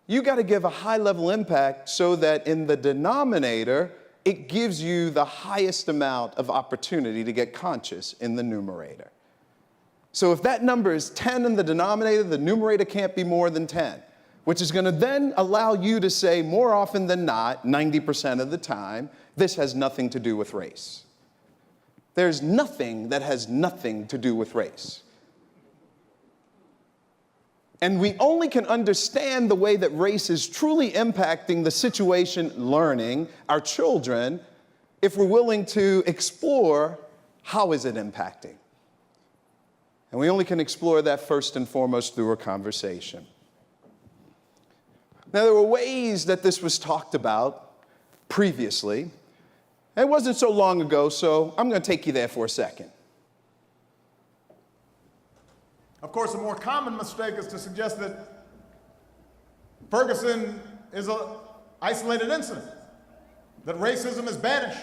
you got to give a high-level impact so that in the denominator, it gives you the highest amount of opportunity to get conscious in the numerator. So if that number is 10 in the denominator, the numerator can't be more than 10, which is going to then allow you to say more often than not, 90% of the time, this has nothing to do with race. There's nothing that has nothing to do with race. And we only can understand the way that race is truly impacting the situation learning, our children, if we're willing to explore how is it impacting. And we only can explore that first and foremost through a conversation. Now, there were ways that this was talked about previously. It wasn't so long ago, so I'm going to take you there for a second. Of course, a more common mistake is to suggest that Ferguson is an isolated incident, that racism is banished,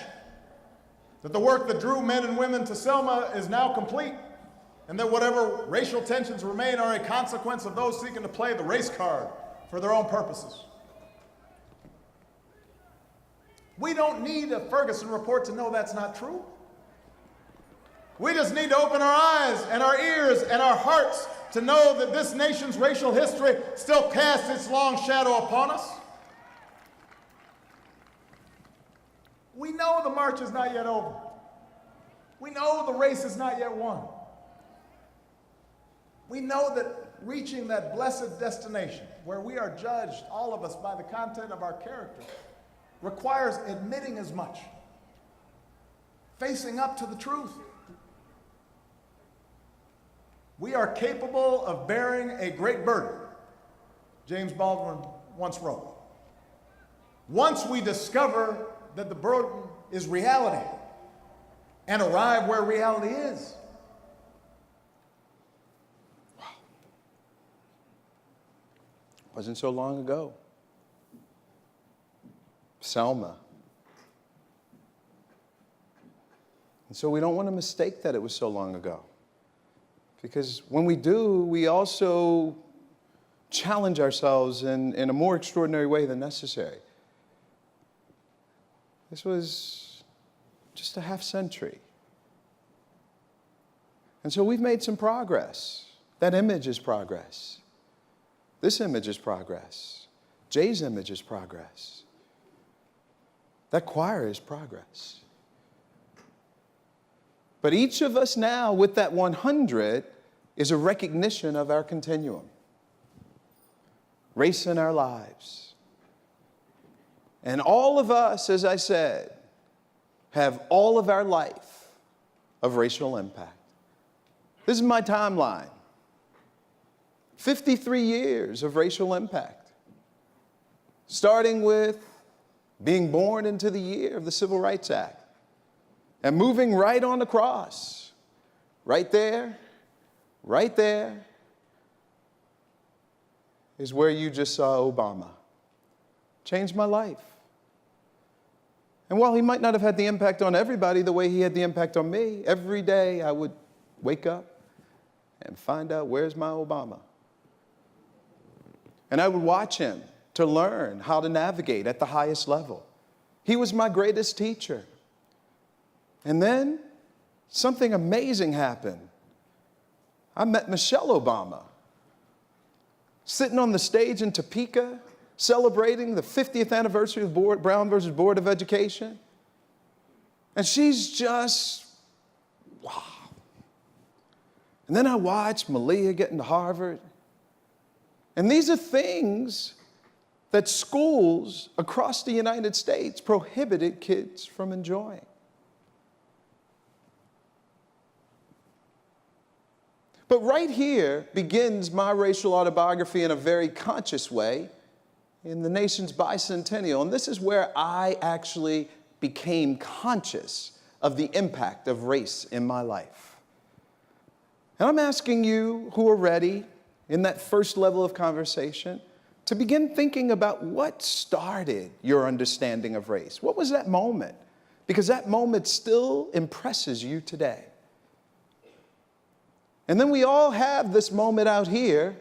that the work that drew men and women to Selma is now complete, and that whatever racial tensions remain are a consequence of those seeking to play the race card for their own purposes. We don't need a Ferguson report to know that's not true. We just need to open our eyes and our ears and our hearts to know that this nation's racial history still casts its long shadow upon us. We know the march is not yet over. We know the race is not yet won. We know that reaching that blessed destination where we are judged, all of us, by the content of our character, requires admitting as much, facing up to the truth. We are capable of bearing a great burden, James Baldwin once wrote. Once we discover that the burden is reality and arrive where reality is. Wasn't so long ago. Selma. And so we don't want to mistake that it was so long ago. Because when we do, we also challenge ourselves in a more extraordinary way than necessary. This was just a half century. And so we've made some progress. That image is progress. This image is progress. Jay's image is progress. That choir is progress. But each of us now, with that 100, is a recognition of our continuum. Race in our lives. And all of us, as I said, have all of our life of racial impact. This is my timeline. 53 years of racial impact. Starting with being born into the year of the Civil Rights Act and moving right on across. Right there is where you just saw Obama. Changed my life. And while he might not have had the impact on everybody the way he had the impact on me, every day I would wake up and find out, where's my Obama? And I would watch him to learn how to navigate at the highest level. He was my greatest teacher. And then something amazing happened. I met Michelle Obama, sitting on the stage in Topeka, celebrating the 50th anniversary of Brown versus Board of Education. And she's just, wow. And then I watched Malia get into Harvard. And these are things that schools across the United States prohibited kids from enjoying. But right here begins my racial autobiography in a very conscious way in the nation's bicentennial. And this is where I actually became conscious of the impact of race in my life. And I'm asking you who are ready in that first level of conversation to begin thinking about what started your understanding of race. What was that moment? Because that moment still impresses you today. And then we all have this moment out here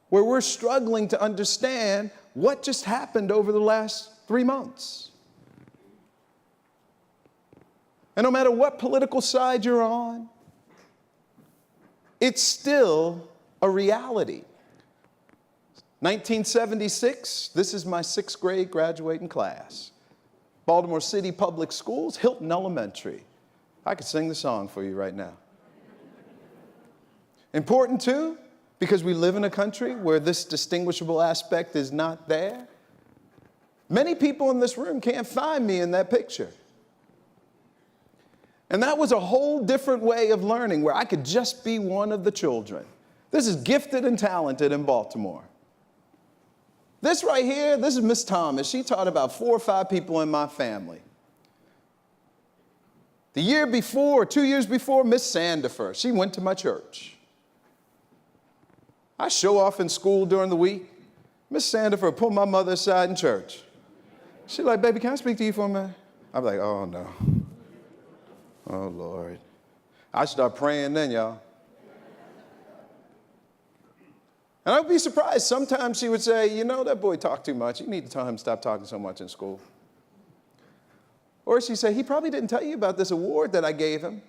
where we're struggling to understand what just happened over the last 3 months. And no matter what political side you're on, it's still a reality. 1976, this is my 6th grade graduating class. Baltimore City Public Schools, Hilton Elementary. I could sing the song for you right now. Important too, because we live in a country where this distinguishable aspect is not there. Many people in this room can't find me in that picture. And that was a whole different way of learning where I could just be one of the children. This is gifted and talented in Baltimore. This right here, this is Miss Thomas. She taught about 4 or 5 people in my family. The year before, 2 years before, Miss Sandifer, she went to my church. I show off in school during the week. Miss Sandifer pulled my mother aside in church. She's like, baby, can I speak to you for a minute? I'm like, oh, no. Oh, Lord. I start praying then, y'all. And I would be surprised. Sometimes she would say, you know, that boy talked too much. You need to tell him to stop talking so much in school. Or she'd say, he probably didn't tell you about this award that I gave him.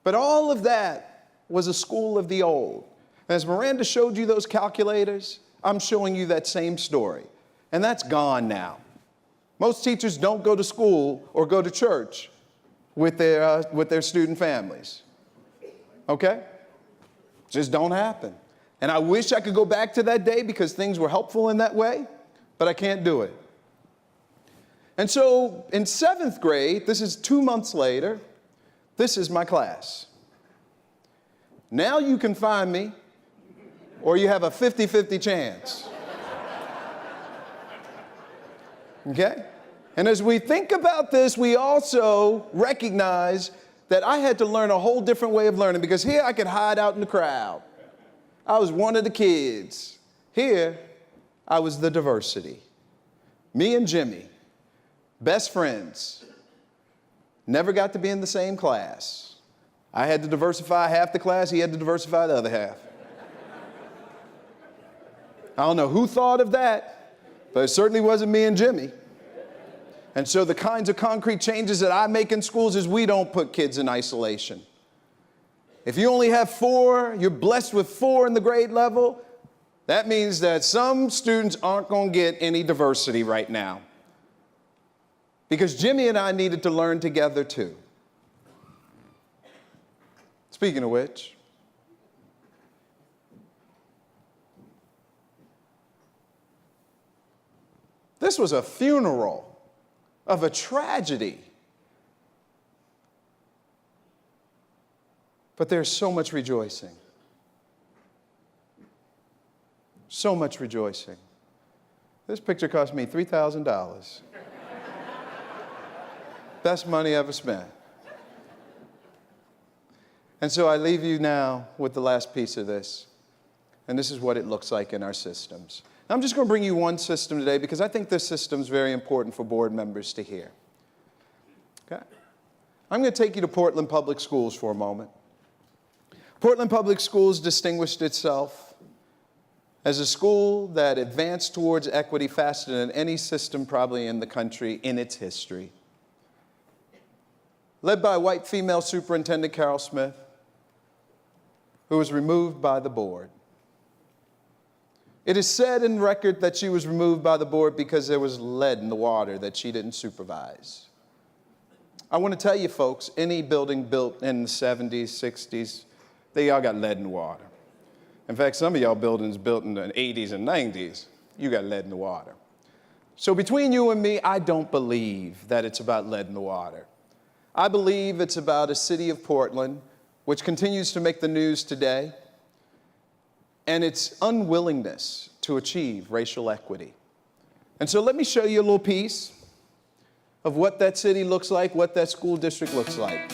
But all of that was a school of the old. As Miranda showed you those calculators, I'm showing you that same story. And that's gone now. Most teachers don't go to school or go to church with their student families. Okay? Just don't happen. And I wish I could go back to that day because things were helpful in that way, but I can't do it. And so in 7th grade, this is 2 months later, this is my class. Now you can find me, or you have a 50-50 chance. Okay? And as we think about this, we also recognize that I had to learn a whole different way of learning, because here I could hide out in the crowd. I was one of the kids. Here, I was the diversity. Me and Jimmy, best friends, never got to be in the same class. I had to diversify half the class, he had to diversify the other half. I don't know who thought of that, but it certainly wasn't me and Jimmy. And so the kinds of concrete changes that I make in schools is we don't put kids in isolation. If you only have 4, you're blessed with 4 in the grade level, that means that some students aren't going to get any diversity right now. Because Jimmy and I needed to learn together too. Speaking of which, this was a funeral of a tragedy. But there's so much rejoicing. So much rejoicing. This picture cost me $3,000. Best money ever spent. And so I leave you now with the last piece of this. And this is what it looks like in our systems. I'm just going to bring you one system today because I think this system is very important for board members to hear. Okay? I'm going to take you to Portland Public Schools for a moment. Portland Public Schools distinguished itself as a school that advanced towards equity faster than any system probably in the country in its history. Led by a white female superintendent, Carol Smith, who was removed by the board. It is said in record that she was removed by the board because there was lead in the water that she didn't supervise. I want to tell you folks, any building built in the 70s, 60s, they all got lead in the water. In fact, some of y'all buildings built in the 80s and 90s, you got lead in the water. So between you and me, I don't believe that it's about lead in the water. I believe it's about a city of Portland, which continues to make the news today, and its unwillingness to achieve racial equity. And so let me show you a little piece of what that city looks like, what that school district looks like.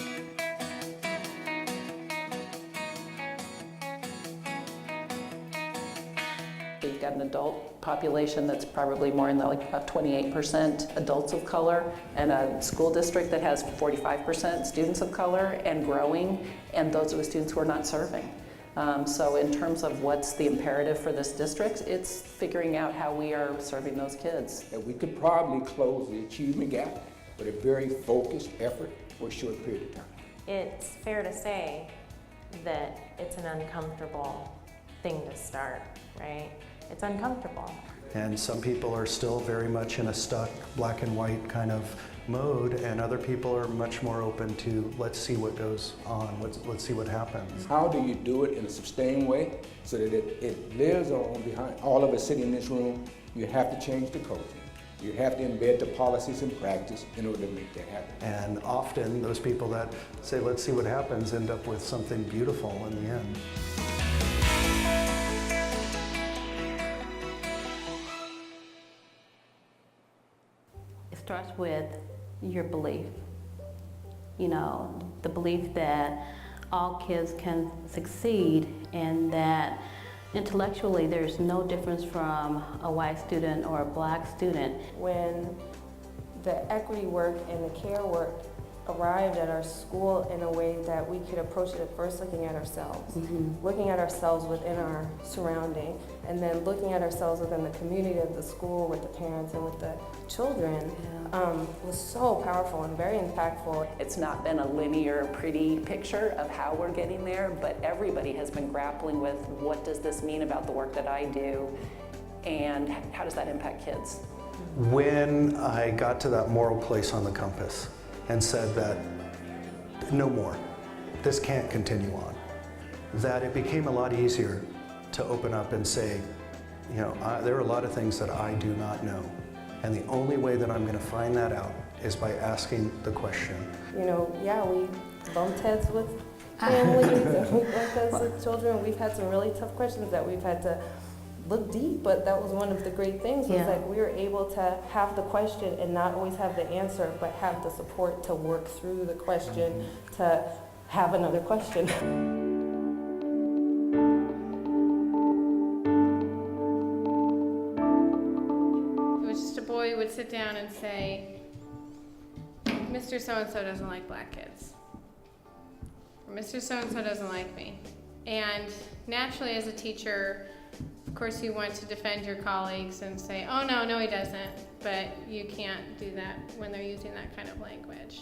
We've got an adult population that's probably more in the about 28% adults of color, and a school district that has 45% students of color and growing, and those are the students who are not serving. So in terms of what's the imperative for this district, it's figuring out how we are serving those kids. That we could probably close the achievement gap with a very focused effort for a short period of time. It's fair to say that it's an uncomfortable thing to start, right? It's uncomfortable. And some people are still very much in a stuck black and white kind of mode, and other people are much more open to let's see what goes on, let's see what happens. How do you do it in a sustained way so that it lives on behind all of us sitting in this room? You have to change the culture. You have to embed the policies and practice in order to make that happen. And often those people that say let's see what happens end up with something beautiful in the end. It starts with your belief. You know, the belief that all kids can succeed and that intellectually there's no difference from a white student or a black student. When the equity work and the care work arrived at our school in a way that we could approach it at first looking at ourselves, looking at ourselves within our surrounding, and then looking at ourselves within the community of the school with the parents and with the children, was so powerful and very impactful. It's not been a linear, pretty picture of how we're getting there, but everybody has been grappling with what does this mean about the work that I do, and how does that impact kids? When I got to that moral place on the compass and said that no more, this can't continue on, that it became a lot easier to open up and say, you know, there are a lot of things that I do not know. And the only way that I'm going to find that out is by asking the question. You know, yeah, we bumped heads with families and we bumped heads with children. We've had some really tough questions that we've had to look deep, but that was one of the great things, was Yeah. like we were able to have the question and not always have the answer, but have the support to work through the question, to have another question. It was just a boy who would sit down and say, Mr. So-and-so doesn't like black kids. Or Mr. So-and-so doesn't like me. And naturally as a teacher, of course you want to defend your colleagues and say, oh no, he doesn't. But you can't do that when they're using that kind of language.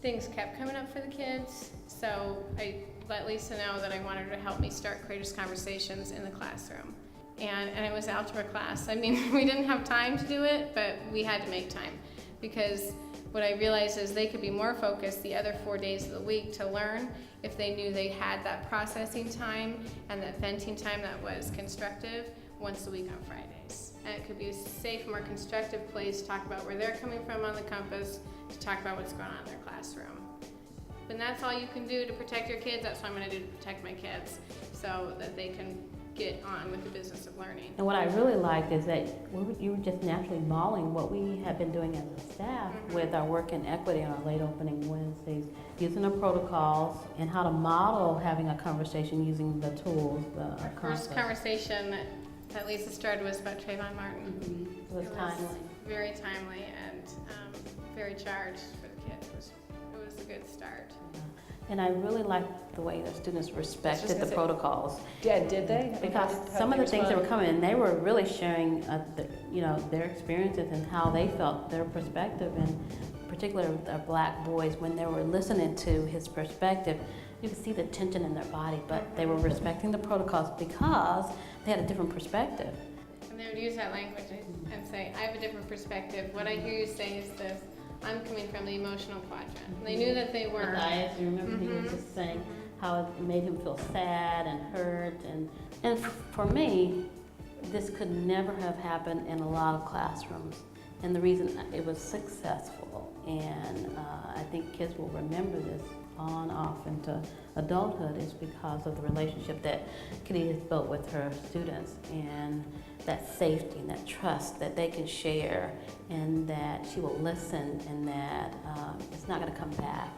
Things kept coming up for the kids, so I let Lisa know that I wanted her to help me start courageous conversations in the classroom. And it was algebra class. I mean, we didn't have time to do it, but we had to make time. Because what I realized is they could be more focused the other 4 days of the week to learn if they knew they had that processing time and that venting time that was constructive once a week on Fridays. And it could be a safe, more constructive place to talk about where they're coming from on the compass, to talk about what's going on in their classroom. And that's all you can do to protect your kids. That's what I'm going to do to protect my kids, so that they can get on with the business of learning. And what I really liked is that you were just naturally modeling what we have been doing as a staff with our work in equity on our late opening Wednesdays, using the protocols and how to model having a conversation using the tools. Our first conversation that Lisa started was about Trayvon Martin. It was timely. Very timely and very charged for the kids. It was a good start. And I really liked the way the students respected the protocols. Yeah, did they? Because some of the things that were coming in, they were really sharing, their experiences and how they felt, their perspective, and particularly with our black boys, when they were listening to his perspective, you could see the tension in their body, but they were respecting the protocols because they had a different perspective. And they would use that language and say, I have a different perspective. What I hear you say is this. I'm coming from the emotional quadrant. And they knew that they were. I remember he was just saying how it made him feel sad and hurt. And for me, this could never have happened in a lot of classrooms. And the reason it was successful, and I think kids will remember this on off into adulthood, is because of the relationship that Kitty has built with her students, and that safety and that trust that they can share, and that she will listen, and that it's not going to come back.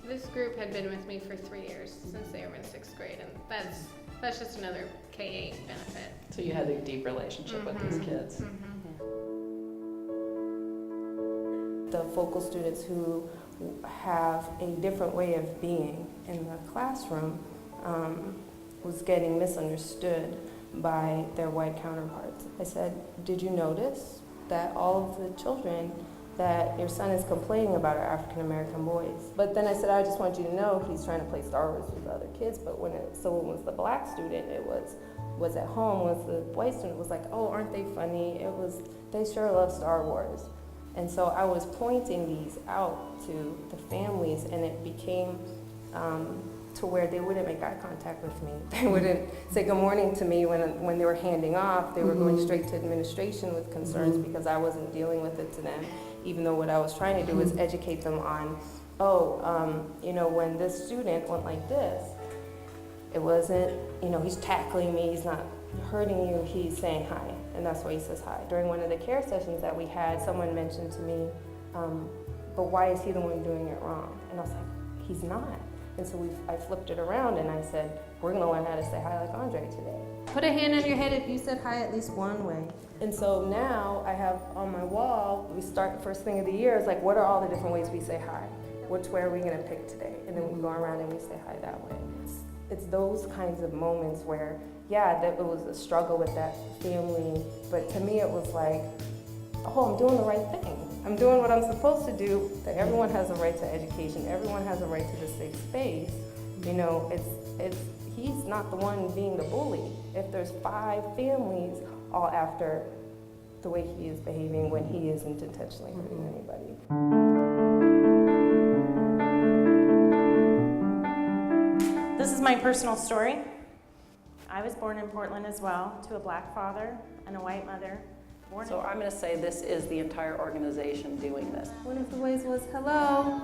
This group had been with me for 3 years, since they were in 6th grade, and that's just another K-8 benefit. So you had a deep relationship with these kids. The focal students who have a different way of being in the classroom was getting misunderstood by their white counterparts. I said, did you notice that all of the children that your son is complaining about are African American boys? But then I said, I just want you to know he's trying to play Star Wars with the other kids, but when it was the black student, it was at home, was the white student, it was like, oh, aren't they funny? They sure love Star Wars. And so I was pointing these out to the families, and it became to where they wouldn't make eye contact with me. They wouldn't say good morning to me when they were handing off. They were going straight to administration with concerns because I wasn't dealing with it to them, even though what I was trying to do was educate them on, when this student went like this, it wasn't, he's tackling me, he's not hurting you, he's saying hi. And that's why he says hi. During one of the care sessions that we had, someone mentioned to me, but why is he the one doing it wrong? And I was like, he's not. And so I flipped it around and I said, we're gonna learn how to say hi like Andre today. Put a hand on your head if you said hi at least one way. And so now I have on my wall, we start the first thing of the year, it's like, what are all the different ways we say hi? Which way are we gonna pick today? And then we go around and we say hi that way. It's those kinds of moments where, yeah, that it was a struggle with that family, but to me it was like, oh, I'm doing the right thing. I'm doing what I'm supposed to do, that everyone has a right to education, everyone has a right to the safe space. He's not the one being the bully. If there's 5 families all after the way he is behaving when he isn't intentionally hurting anybody. This is my personal story. I was born in Portland as well, to a black father and a white mother. So I'm going to say this is the entire organization doing this. One of the ways was hello.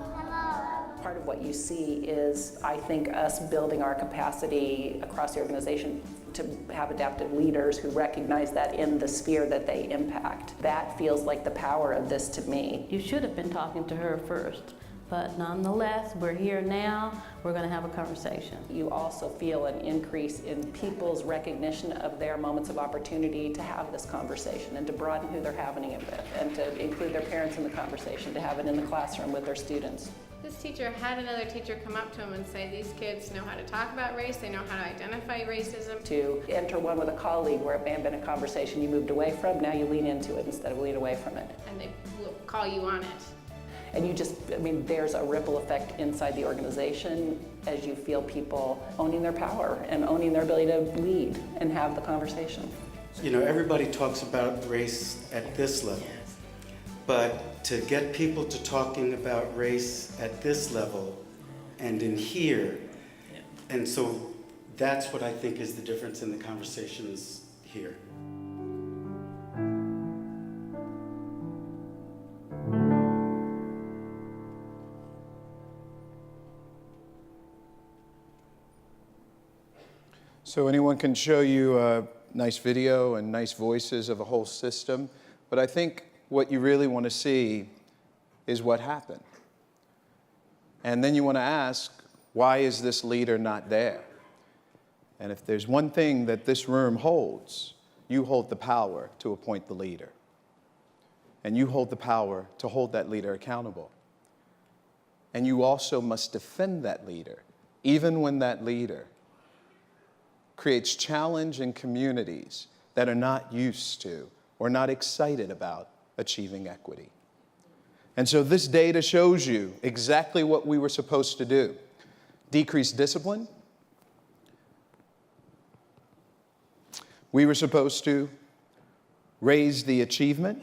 Part of what you see is, I think, us building our capacity across the organization to have adaptive leaders who recognize that in the sphere that they impact. That feels like the power of this to me. You should have been talking to her first, but nonetheless, we're here now, we're gonna have a conversation. You also feel an increase in people's recognition of their moments of opportunity to have this conversation and to broaden who they're having it with and to include their parents in the conversation, to have it in the classroom with their students. This teacher had another teacher come up to him and say, these kids know how to talk about race, they know how to identify racism. To enter one with a colleague where it may have been a conversation you moved away from, now you lean into it instead of lean away from it. And they will call you on it. And you just, I mean, there's a ripple effect inside the organization as you feel people owning their power and owning their ability to lead and have the conversation. You know, everybody talks about race at this level, but to get people to talking about race at this level and in here, and so that's what I think is the difference in the conversations here. So anyone can show you a nice video and nice voices of a whole system, but I think what you really want to see is what happened. And then you want to ask, why is this leader not there? And if there's one thing that this room holds, you hold the power to appoint the leader. And you hold the power to hold that leader accountable. And you also must defend that leader, even when that leader creates challenge in communities that are not used to or not excited about achieving equity. And so this data shows you exactly what we were supposed to do. Decrease discipline. We were supposed to raise the achievement.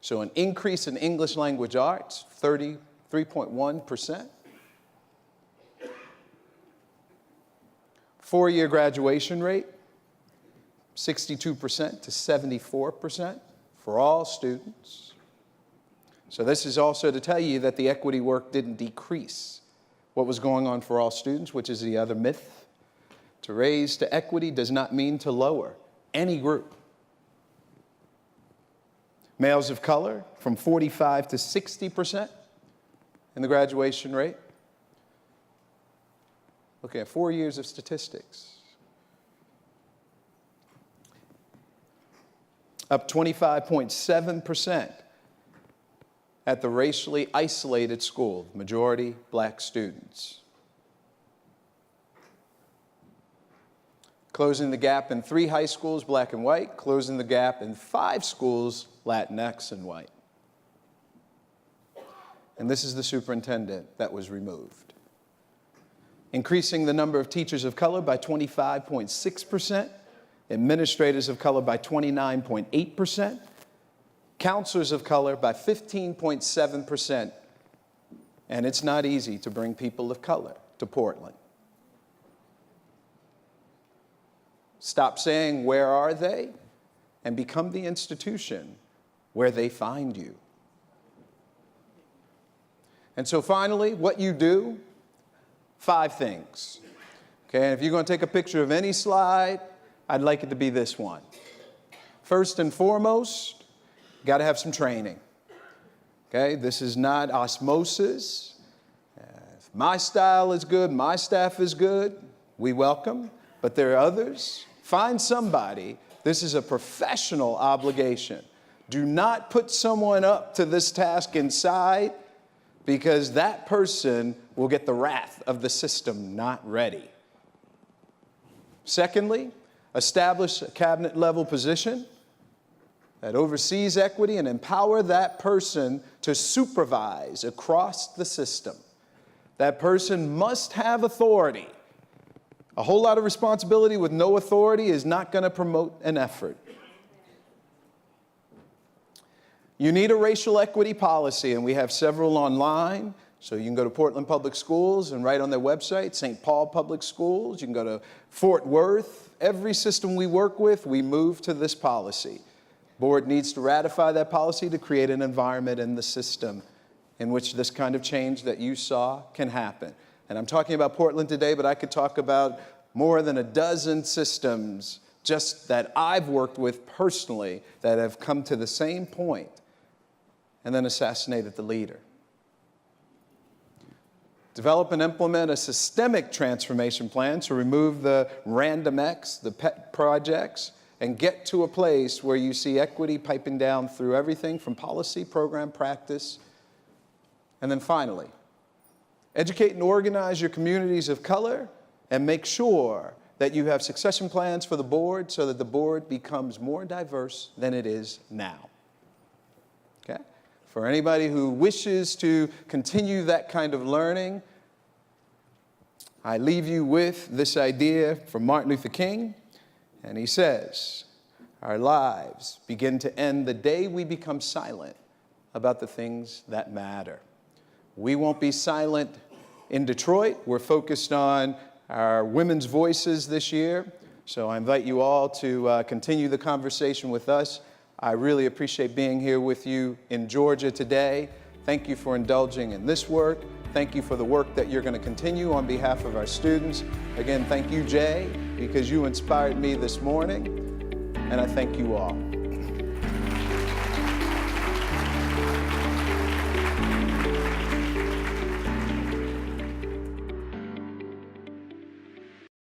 So an increase in English language arts, 33.1%. Four-year graduation rate, 62% to 74% for all students. So this is also to tell you that the equity work didn't decrease what was going on for all students, which is the other myth. To raise to equity does not mean to lower any group. Males of color from 45 to 60% in the graduation rate. Looking at 4 years of statistics. Up 25.7% at the racially isolated school, majority black students. Closing the gap in 3 high schools, black and white. Closing the gap in 5 schools, Latinx and white. And this is the superintendent that was removed. Increasing the number of teachers of color by 25.6%, administrators of color by 29.8%, counselors of color by 15.7%, and it's not easy to bring people of color to Portland. Stop saying, where are they? And become the institution where they find you. And so finally, what you do, 5 things. Okay, if you're going to take a picture of any slide, I'd like it to be this one. First and foremost, you got to have some training. Okay, this is not osmosis. If my style is good, my staff is good, we welcome, but there are others. Find somebody. This is a professional obligation. Do not put someone up to this task inside, because that person will get the wrath of the system not ready. Secondly, establish a cabinet level position that oversees equity and empower that person to supervise across the system. That person must have authority. A whole lot of responsibility with no authority is not going to promote an effort. You need a racial equity policy, and we have several online. So you can go to Portland Public Schools and right on their website, St. Paul Public Schools. You can go to Fort Worth. Every system we work with, we move to this policy. Board needs to ratify that policy to create an environment in the system in which this kind of change that you saw can happen. And I'm talking about Portland today, but I could talk about more than a dozen systems just that I've worked with personally that have come to the same point and then assassinated the leader. Develop and implement a systemic transformation plan to remove the random acts, the pet projects, and get to a place where you see equity piping down through everything from policy, program, practice. And then finally, educate and organize your communities of color and make sure that you have succession plans for the board so that the board becomes more diverse than it is now. Okay? For anybody who wishes to continue that kind of learning, I leave you with this idea from Martin Luther King, and he says, our lives begin to end the day we become silent about the things that matter. We won't be silent in Detroit. We're focused on our women's voices this year, so I invite you all to continue the conversation with us. I really appreciate being here with you in Georgia today. Thank you for indulging in this work. Thank you for the work that you're going to continue on behalf of our students. Again, thank you, Jay, because you inspired me this morning, and I thank you all.